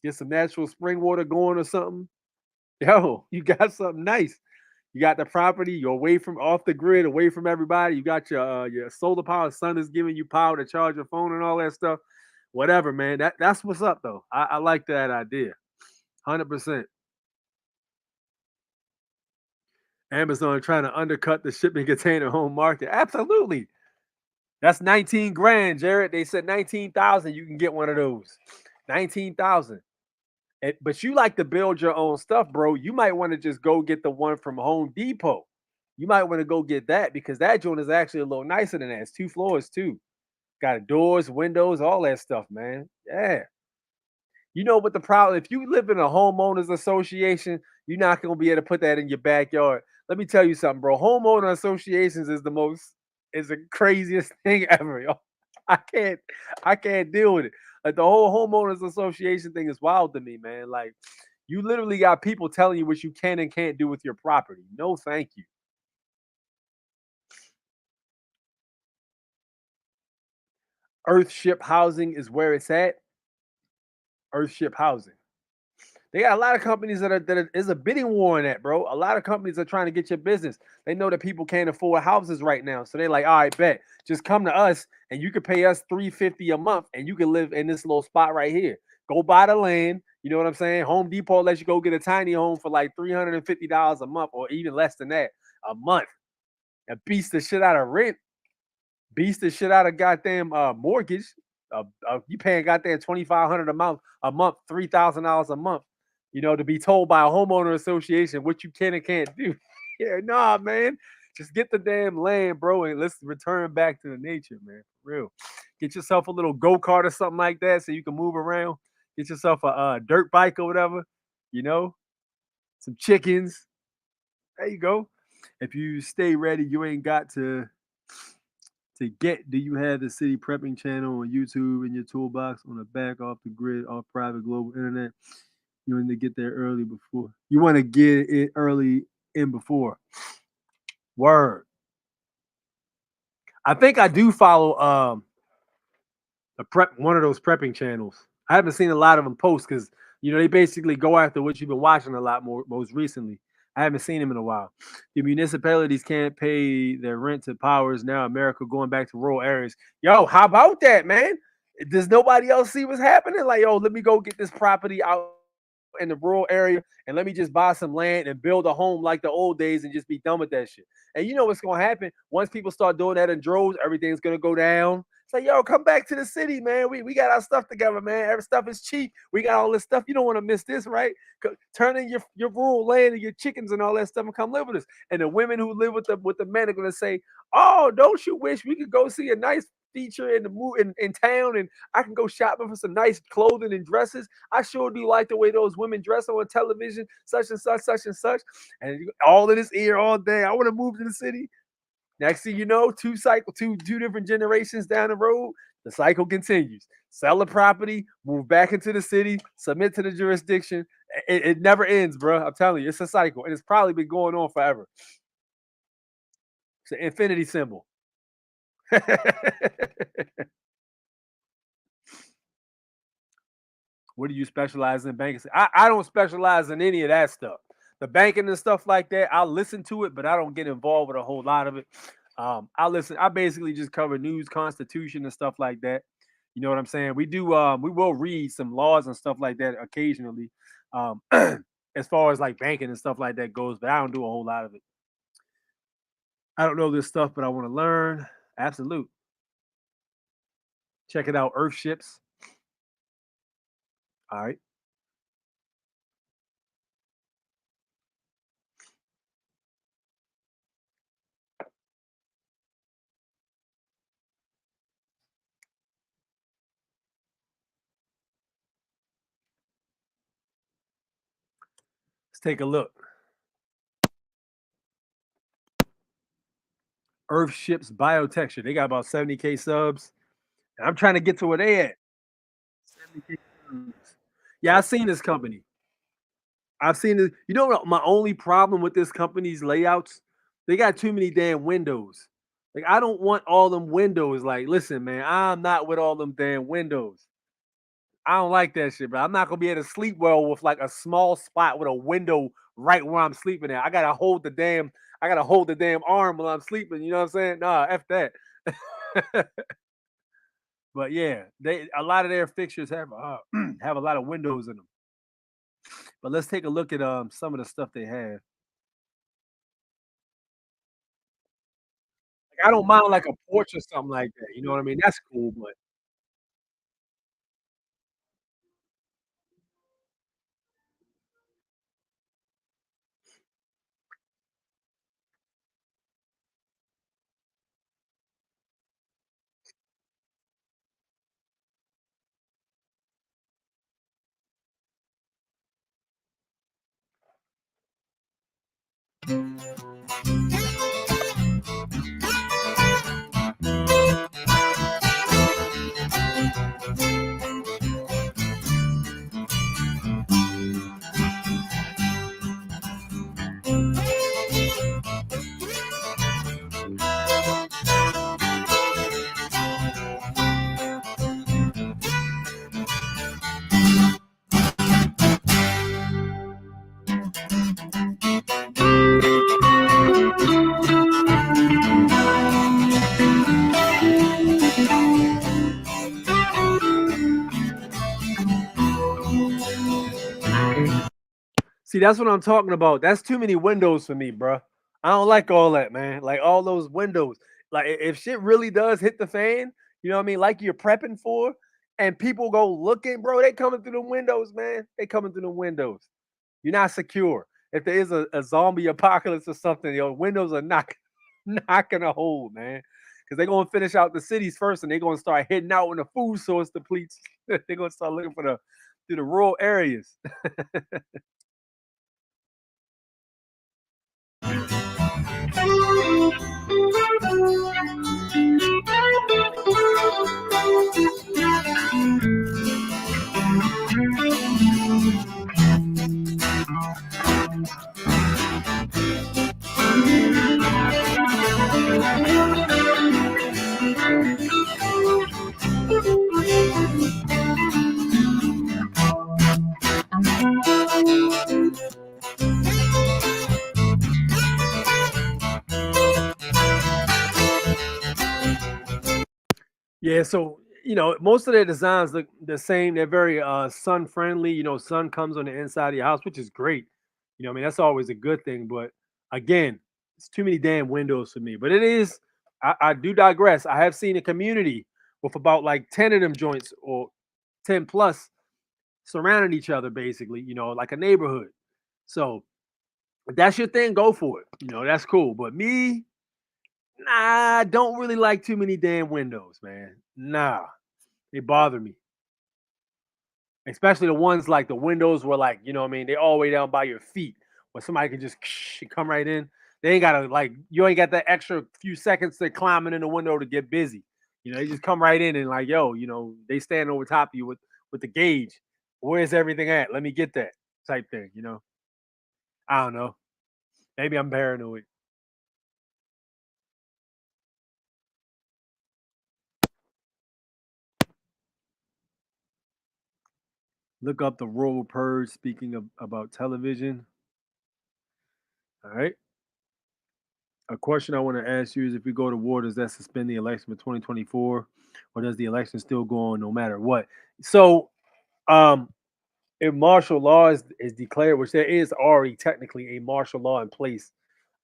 get some natural spring water going or something. Yo, you got something nice. You got the property. You're off the grid, away from everybody. You got your solar power. Sun is giving you power to charge your phone and all that stuff. Whatever, man. That's what's up, though. I like that idea. 100%. Amazon trying to undercut the shipping container home market. Absolutely. That's 19 grand, Jared. They said 19,000. You can get one of those. 19,000. But you like to build your own stuff, bro. You might want to just go get the one from Home Depot. You might want to go get that because that joint is actually a little nicer than that. It's 2 floors too. Got doors, windows, all that stuff, man. Yeah. You know what the problem? If you live in a homeowners association, you're not gonna be able to put that in your backyard. Let me tell you something, bro. Homeowner associations is the craziest thing ever, yo. I can't deal with it. Like the whole homeowners association thing is wild to me, man. Like you literally got people telling you what you can and can't do with your property. No, thank you. Earthship Housing is where it's at. Earthship Housing. They got a lot of companies that is a bidding war in that, bro. A lot of companies are trying to get your business. They know that people can't afford houses right now, so they're like, "All right, bet. Just come to us, and you can pay us $350 a month, and you can live in this little spot right here. Go buy the land. You know what I'm saying? Home Depot lets you go get a tiny home for like $350 a month, or even less than that a month, and beats the shit out of rent, beats the shit out of goddamn mortgage. You paying goddamn $2,500 a month, $3,000 a month. You know, to be told by a homeowner association what you can and can't do. Yeah, nah, man. Just get the damn land, bro, and let's return back to the nature, man. For real. Get yourself a little go-kart or something like that so you can move around. Get yourself a dirt bike or whatever, you know, some chickens. There you go. If you stay ready, you ain't got to get. Do you have the City Prepping channel on YouTube in your toolbox on the back, off the grid, off private global internet? You want to get there early before. You want to get it early in before. Word. I think I do follow one of those prepping channels. I haven't seen a lot of them post because they basically go after what you've been watching a lot more most recently. I haven't seen them in a while. The municipalities can't pay their rent to powers now. America going back to rural areas. Yo, how about that, man? Does nobody else see what's happening? Like, yo, let me go get this property out in the rural area and let me just buy some land and build a home like the old days and just be done with that shit. And you know what's going to happen? Once people start doing that in droves, everything's going to go down. It's like, yo, come back to the city, man. We got our stuff together, man. Every stuff is cheap. We got all this stuff. You don't want to miss this, right? Turn in your rural land and your chickens and all that stuff and come live with us. And the women who live with the men are going to say, oh, don't you wish we could go see a nice feature in town and I can go shopping for some nice clothing and dresses. I sure do like the way those women dress on television, such and such, such and such. And all in his ear all day. I want to move to the city. Next thing you know, two different generations down the road, the cycle continues. Sell the property, move back into the city, submit to the jurisdiction. It never ends, bro. I'm telling you, it's a cycle, and it's probably been going on forever. It's an infinity symbol. What do you specialize in? Banking? I don't specialize in any of that stuff. The banking and stuff like that, I listen to it, but I don't get involved with a whole lot of it. I basically just cover news, constitution, and stuff like that. You know what I'm saying? We will read some laws and stuff like that occasionally, as far as like banking and stuff like that goes, but I don't do a whole lot of it. I don't know this stuff, but I want to learn. Absolute. Check it out, Earthships. All right. Let's take a look. Earthships Biotexture. They got about 70K subs. And I'm trying to get to where they at. 70K subs. Yeah, I've seen this company. I've seen it. You know what? My only problem with this company's layouts, they got too many damn windows. Like, I don't want all them windows. Like, listen, man, I'm not with all them damn windows. I don't like that shit, bro. I'm not gonna be able to sleep well with like a small spot with a window right where I'm sleeping at. I gotta hold the damn arm while I'm sleeping. You know what I'm saying? Nah, F that. But yeah, a lot of their fixtures have have a lot of windows in them. But let's take a look at some of the stuff they have. Like, I don't mind like a porch or something like that. You know what I mean? That's cool, but see, that's what I'm talking about. That's too many windows for me, bro. I don't like all that, man. Like all those windows. Like if shit really does hit the fan, you know what I mean? Like you're prepping for, and people go looking, bro. They coming through the windows, man. They coming through the windows. You're not secure. If there is a zombie apocalypse or something, your windows are not gonna hold, man. Because they're gonna finish out the cities first, and they're gonna start heading out when the food source depletes. They're gonna start looking through the rural areas. Yeah, so most of their designs look the same. They're very sun friendly. Sun comes on the inside of your house, which is great. I mean, that's always a good thing. But again, it's too many damn windows for me. But it is. I do digress. I have seen a community with about like 10 of them joints or 10 plus surrounding each other, basically. Like a neighborhood. So if that's your thing, go for it. That's cool. But me, nah, I don't really like too many damn windows, man. Nah, they bother me. Especially the ones like the windows where like, what I mean, they all the way down by your feet where somebody can just come right in. They ain't gotta like you ain't got that extra few seconds to climbing in the window to get busy. They just come right in and like, yo, they stand over top of you with the gauge. Where's everything at? Let me get that type thing, I don't know. Maybe I'm paranoid. Look up the Royal Purge. Speaking about television. All right. A question I want to ask you is if we go to war, does that suspend the election for 2024? Or does the election still go on no matter what? So if martial law is declared, which there is already technically a martial law in place,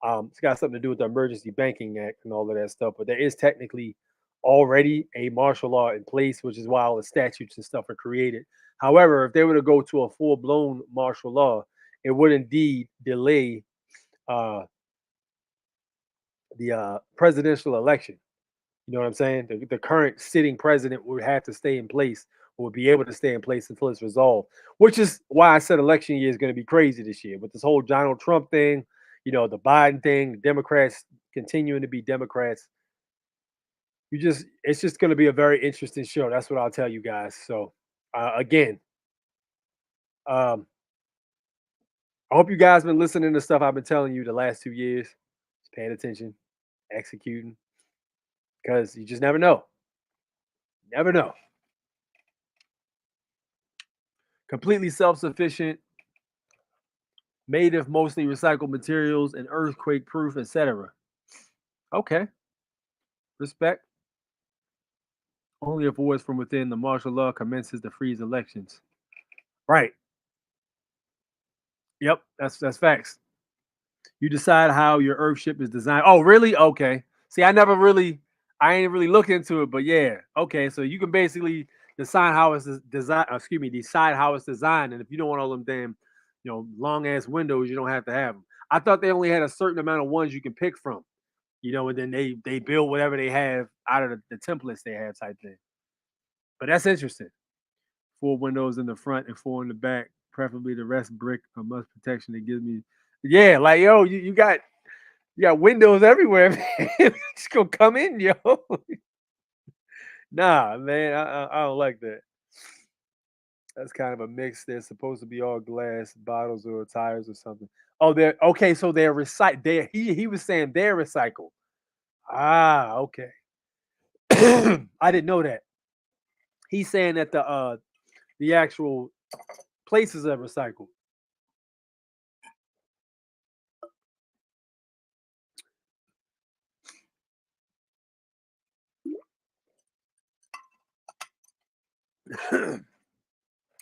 it's got something to do with the Emergency Banking Act and all of that stuff, but there is technically already a martial law in place, which is why all the statutes and stuff are created. However, if they were to go to a full-blown martial law, it would indeed delay the presidential election. You know what I'm saying? The current sitting president would have to stay in place, or would be able to stay in place until it's resolved, which is why I said election year is going to be crazy this year with this whole Donald Trump thing, the Biden thing, the Democrats continuing to be Democrats. It's just going to be a very interesting show. That's what I'll tell you guys. So, again, I hope you guys been listening to stuff I've been telling you the last 2 years. Just paying attention, executing, because you just never know. Never know. Completely self-sufficient, made of mostly recycled materials and earthquake proof, etc. Okay. Respect. Only if wars from within the martial law commences to freeze elections. Right. Yep, that's facts. You decide how your earthship is designed. Oh, really? Okay. See, I ain't really looked into it, but yeah. Okay, so you can basically decide how it's designed. Decide how it's designed, and if you don't want all them damn, long ass windows, you don't have to have them. I thought they only had a certain amount of ones you can pick from, and then they build whatever they have out of the templates they have type thing. But that's interesting. 4 windows in the front and 4 in the back, preferably the rest brick or must protection. It gives me, yeah, like yo, you got windows everywhere, man. Just gonna come in, yo. Nah, man, I don't like that. That's kind of a mix. They're supposed to be all glass bottles or tires or something. Oh, they're okay. So they're recycled. He was saying they're recycled. Ah, okay. I didn't know that. He's saying that the actual places are recycled.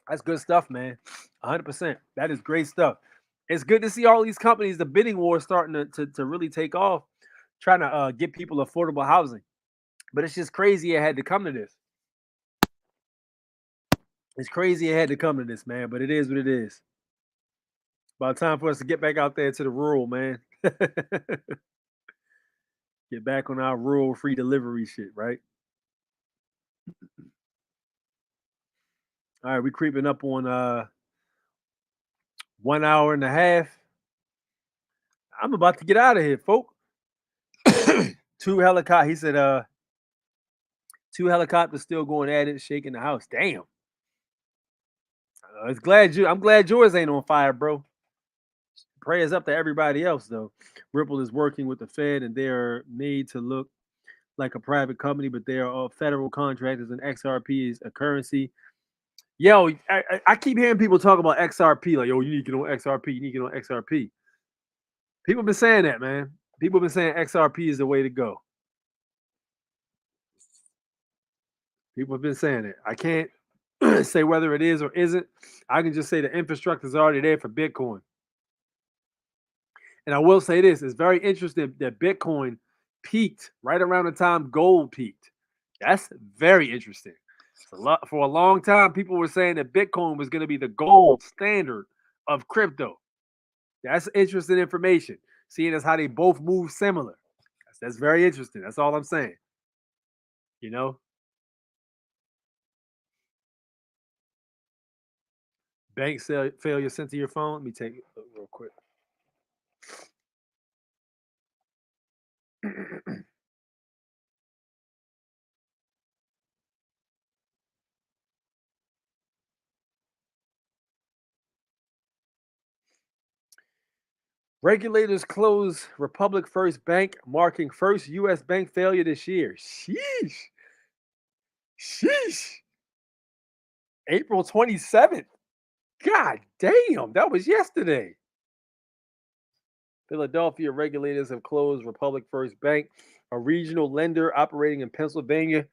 That's good stuff, man. 100%. That is great stuff. It's good to see all these companies, the bidding war starting to really take off, trying to get people affordable housing. But it's just crazy it had to come to this. It's crazy it had to come to this, man. But it is what it is. About time for us to get back out there to the rural, man. Get back on our rural free delivery shit, right? All right, we creeping up on 1 hour and a half. I'm about to get out of here, folk. 2 helicopters. He said 2 helicopters still going at it, shaking the house. Damn. I'm glad yours ain't on fire, bro. Prayers up to everybody else, though. Ripple is working with the Fed, and they are made to look like a private company, but they are all federal contractors, and XRP is a currency. Yo, I keep hearing people talk about XRP, like, yo, you need to get on XRP. You need to get on XRP. People have been saying that, man. People have been saying XRP is the way to go. People have been saying it. I can't say whether it is or isn't. I can just say the infrastructure is already there for Bitcoin. And I will say this: it's very interesting that Bitcoin peaked right around the time gold peaked. That's very interesting. For a long time, people were saying that Bitcoin was going to be the gold standard of crypto. That's interesting information, seeing as how they both move similar. That's very interesting. That's all I'm saying. You know? Bank failure sent to your phone. Let me take it real quick. Regulators close Republic First Bank, marking first U.S. bank failure this year. Sheesh. Sheesh. April 27th. God damn, that was yesterday. Philadelphia regulators have closed Republic First Bank, a regional lender operating in Pennsylvania,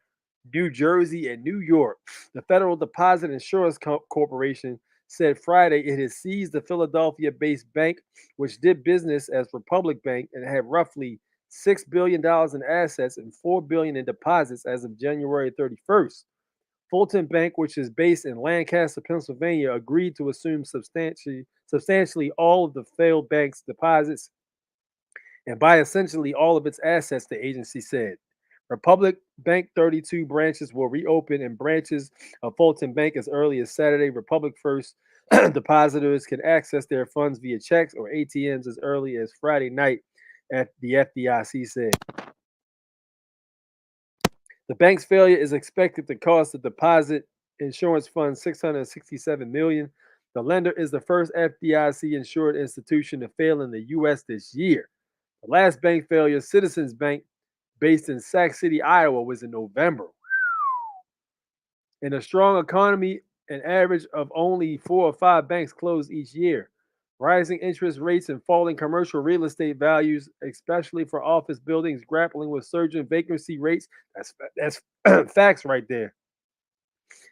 New Jersey, and New York. The Federal Deposit Insurance Corporation said Friday it has seized the Philadelphia-based bank, which did business as Republic Bank and had roughly $6 billion in assets and $4 billion in deposits as of January 31st. Fulton Bank, which is based in Lancaster, Pennsylvania, agreed to assume substantially all of the failed bank's deposits and buy essentially all of its assets, the agency said. Republic Bank 32 branches will reopen, and branches of Fulton Bank as early as Saturday. Republic First depositors can access their funds via checks or ATMs as early as Friday night, at the FDIC said. The bank's failure is expected to cost the deposit insurance fund $667 million. The lender is the first FDIC-insured institution to fail in the U.S. this year. The last bank failure, Citizens Bank, based in Sac City, Iowa, was in November. In a strong economy, an average of only 4 or 5 banks close each year. Rising interest rates and falling commercial real estate values, especially for office buildings grappling with surging vacancy rates. That's facts right there.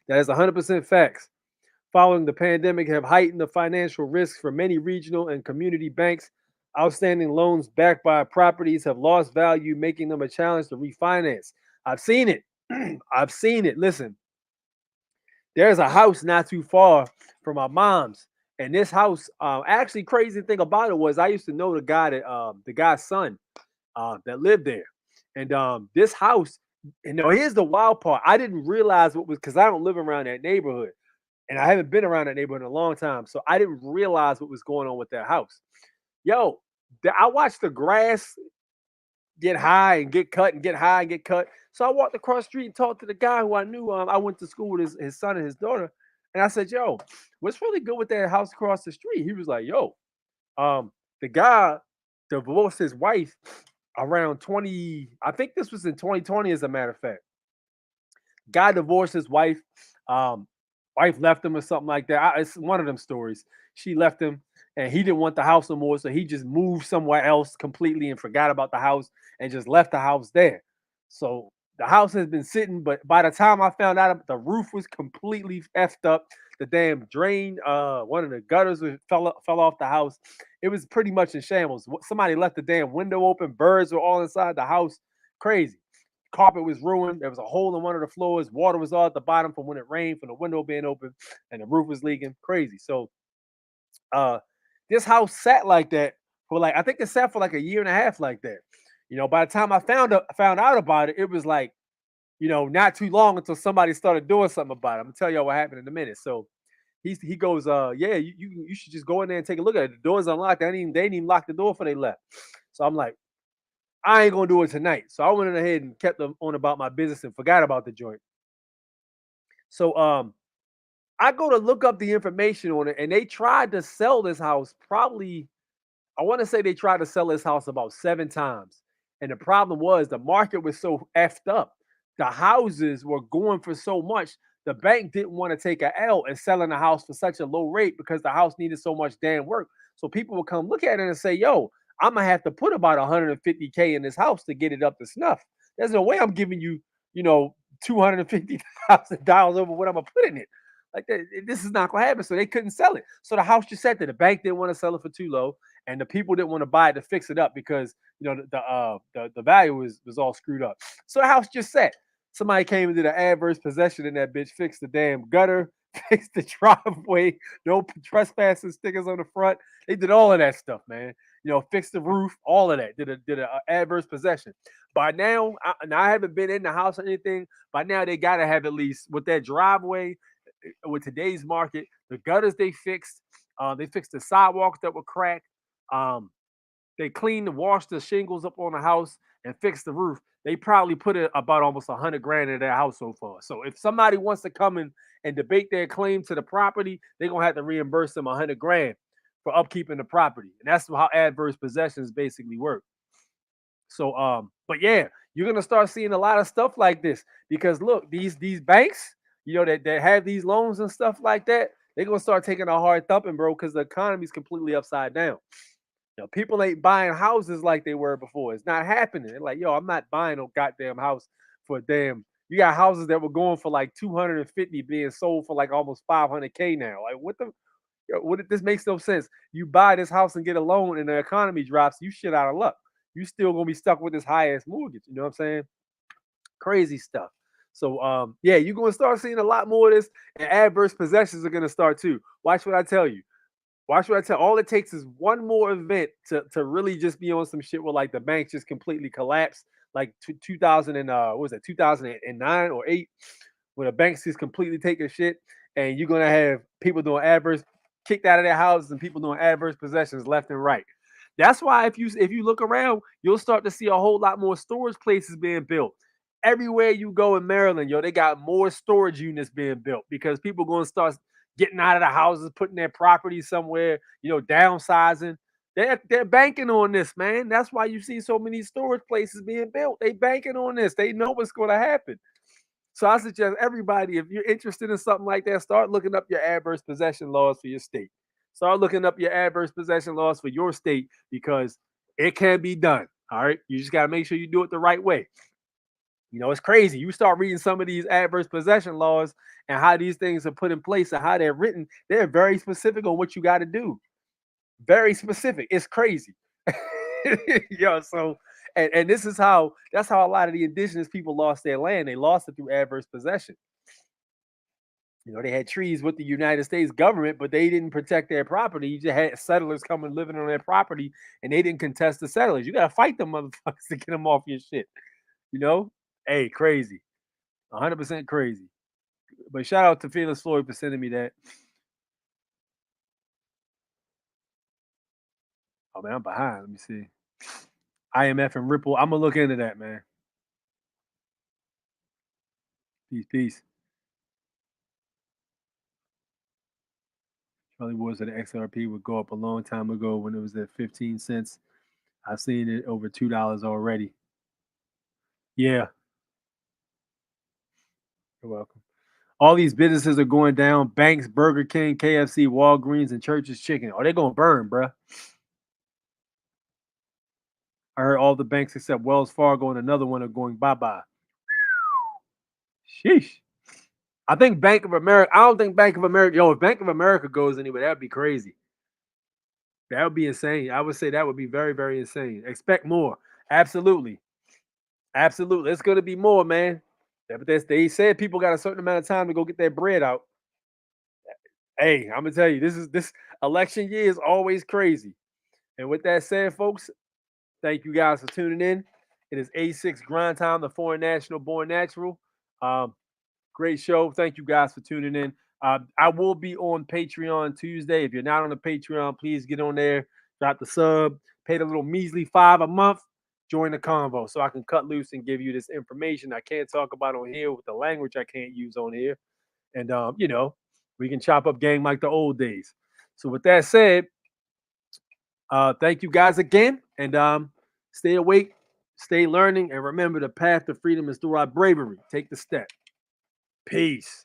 That is 100% facts. Following the pandemic have heightened the financial risks for many regional and community banks. Outstanding loans backed by properties have lost value, making them a challenge to refinance. I've seen it. I've seen it. Listen, there's a house not too far from my mom's. And this house, actually, crazy thing about it was I used to know the guy's son that lived there. And this house, here's the wild part. I didn't realize what was, because I don't live around that neighborhood. And I haven't been around that neighborhood in a long time. So I didn't realize what was going on with that house. Yo, I watched the grass get high and get cut and get high and get cut. So I walked across the street and talked to the guy who I knew. I went to school with his son and his daughter. And I said, yo, what's really good with that house across the street? He was like, yo, the guy divorced his wife around 20. I think this was in 2020, as a matter of fact. Guy divorced his wife. Wife left him or something like that. It's one of them stories. She left him and he didn't want the house no more. So he just moved somewhere else completely and forgot about the house and just left the house there. So the house has been sitting, but by the time I found out, the roof was completely effed up. The damn drain, one of the gutters fell off the house. It was pretty much in shambles. Somebody left the damn window open. Birds were all inside the house. Crazy. Carpet was ruined. There was a hole in one of the floors. Water was all at the bottom from when it rained, from the window being open, and the roof was leaking. Crazy. So this house sat like that for I think it sat for like a year and a half like that. By the time I found out about it, it was like, not too long until somebody started doing something about it. I'm gonna tell y'all what happened in a minute. So he goes, yeah, you should just go in there and take a look at it. The door's unlocked. They didn't even lock the door before they left. So I'm like, I ain't gonna do it tonight. So I went ahead and kept on about my business and forgot about the joint. So I go to look up the information on it, and they tried to sell this house probably, I want to say they tried to sell this house about 7 times. And the problem was the market was so effed up. The houses were going for so much. The bank didn't want to take an L and selling the house for such a low rate because the house needed so much damn work. So people would come look at it and say, yo, I'm going to have to put about $150K in this house to get it up to snuff. There's no way I'm giving you, $250,000 over what I'm gonna put in it. Like that, this is not gonna happen. So they couldn't sell it. So the house just sat there. The bank didn't want to sell it for too low, and the people didn't want to buy it to fix it up because the value was all screwed up. So the house just sat. Somebody came into the adverse possession in that bitch, fixed the damn gutter, fixed the driveway, no trespassing stickers on the front. They did all of that stuff, man. Fixed the roof, all of that. Did a adverse possession. By now, I haven't been in the house or anything. By now, they gotta have at least with that driveway. With today's market, the gutters they fixed the sidewalks that were cracked. They cleaned and washed the shingles up on the house and fixed the roof. They probably put it about almost $100,000 in their house so far. So if somebody wants to come in and debate their claim to the property, they're gonna have to reimburse them $100,000 for upkeeping the property, and that's how adverse possessions basically work. So, but yeah, you're gonna start seeing a lot of stuff like this because look, these banks, that have these loans and stuff like that, they're gonna start taking a hard thumping, bro, because the economy's completely upside down. People ain't buying houses like they were before. It's not happening. They're like, yo, I'm not buying no goddamn house for a damn. You got houses that were going for like 250 being sold for like almost 500K now. Like, this makes no sense. You buy this house and get a loan and the economy drops, you shit out of luck. You still gonna be stuck with this high-ass mortgage. You know what I'm saying? Crazy stuff. So, yeah, you're gonna start seeing a lot more of this, and adverse possessions are gonna start too. Watch what I tell you. Watch what I tell. All it takes is one more event to really just be on some shit where like the banks just completely collapse, like 2000 and what was that 2009 or 8, when the banks just completely take a shit, and you're gonna have people doing adverse kicked out of their houses and people doing adverse possessions left and right. That's why if you look around, you'll start to see a whole lot more storage places being built. Everywhere you go in Maryland, they got more storage units being built because people going to start getting out of the houses, putting their property somewhere, downsizing. They're banking on this, man. That's why you see so many storage places being built. They banking on this. They know what's going to happen. So I suggest everybody, if you're interested in something like that, start looking up your adverse possession laws for your state. Start looking up your adverse possession laws for your state because it can be done. All right. You just got to make sure you do it the right way. It's crazy. You start reading some of these adverse possession laws and how these things are put in place and how they're written. They're very specific on what you got to do. Very specific. It's crazy. So and this is that's how a lot of the indigenous people lost their land. They lost it through adverse possession. They had trees with the United States government, but they didn't protect their property. You just had settlers coming living on their property, and they didn't contest the settlers. You got to fight them motherfuckers to get them off your shit. Hey, crazy. 100% crazy. But shout out to Fearless Floyd for sending me that. Oh, man, I'm behind. Let me see. IMF and Ripple. I'm going to look into that, man. Peace. Charlie Wars of the XRP would go up a long time ago when it was at 15 cents. I've seen it over $2 already. Yeah. You're welcome. All these businesses are going down. Banks, Burger King, KFC, Walgreens, and Church's Chicken. Oh, they're going to burn, bruh. I heard all the banks except Wells Fargo and another one are going bye-bye. Sheesh. I think Bank of America. I don't think Bank of America. If Bank of America goes anywhere, that would be crazy. That would be insane. I would say that would be very, very insane. Expect more. Absolutely. It's going to be more, man. But they said people got a certain amount of time to go get their bread out. Hey, I'm going to tell you, this election year is always crazy. And with that said, folks, thank you guys for tuning in. It is A6 Grind Time, the Foreign National Born Natural. Great show. Thank you guys for tuning in. I will be on Patreon Tuesday. If you're not on the Patreon, please get on there, drop the sub, pay the little measly $5 a month, join the convo so I can cut loose and give you this information I can't talk about on here with the language I can't use on here. And, we can chop up game like the old days. So with that said, thank you guys again. And stay awake, stay learning, and remember the path to freedom is through our bravery. Take the step. Peace.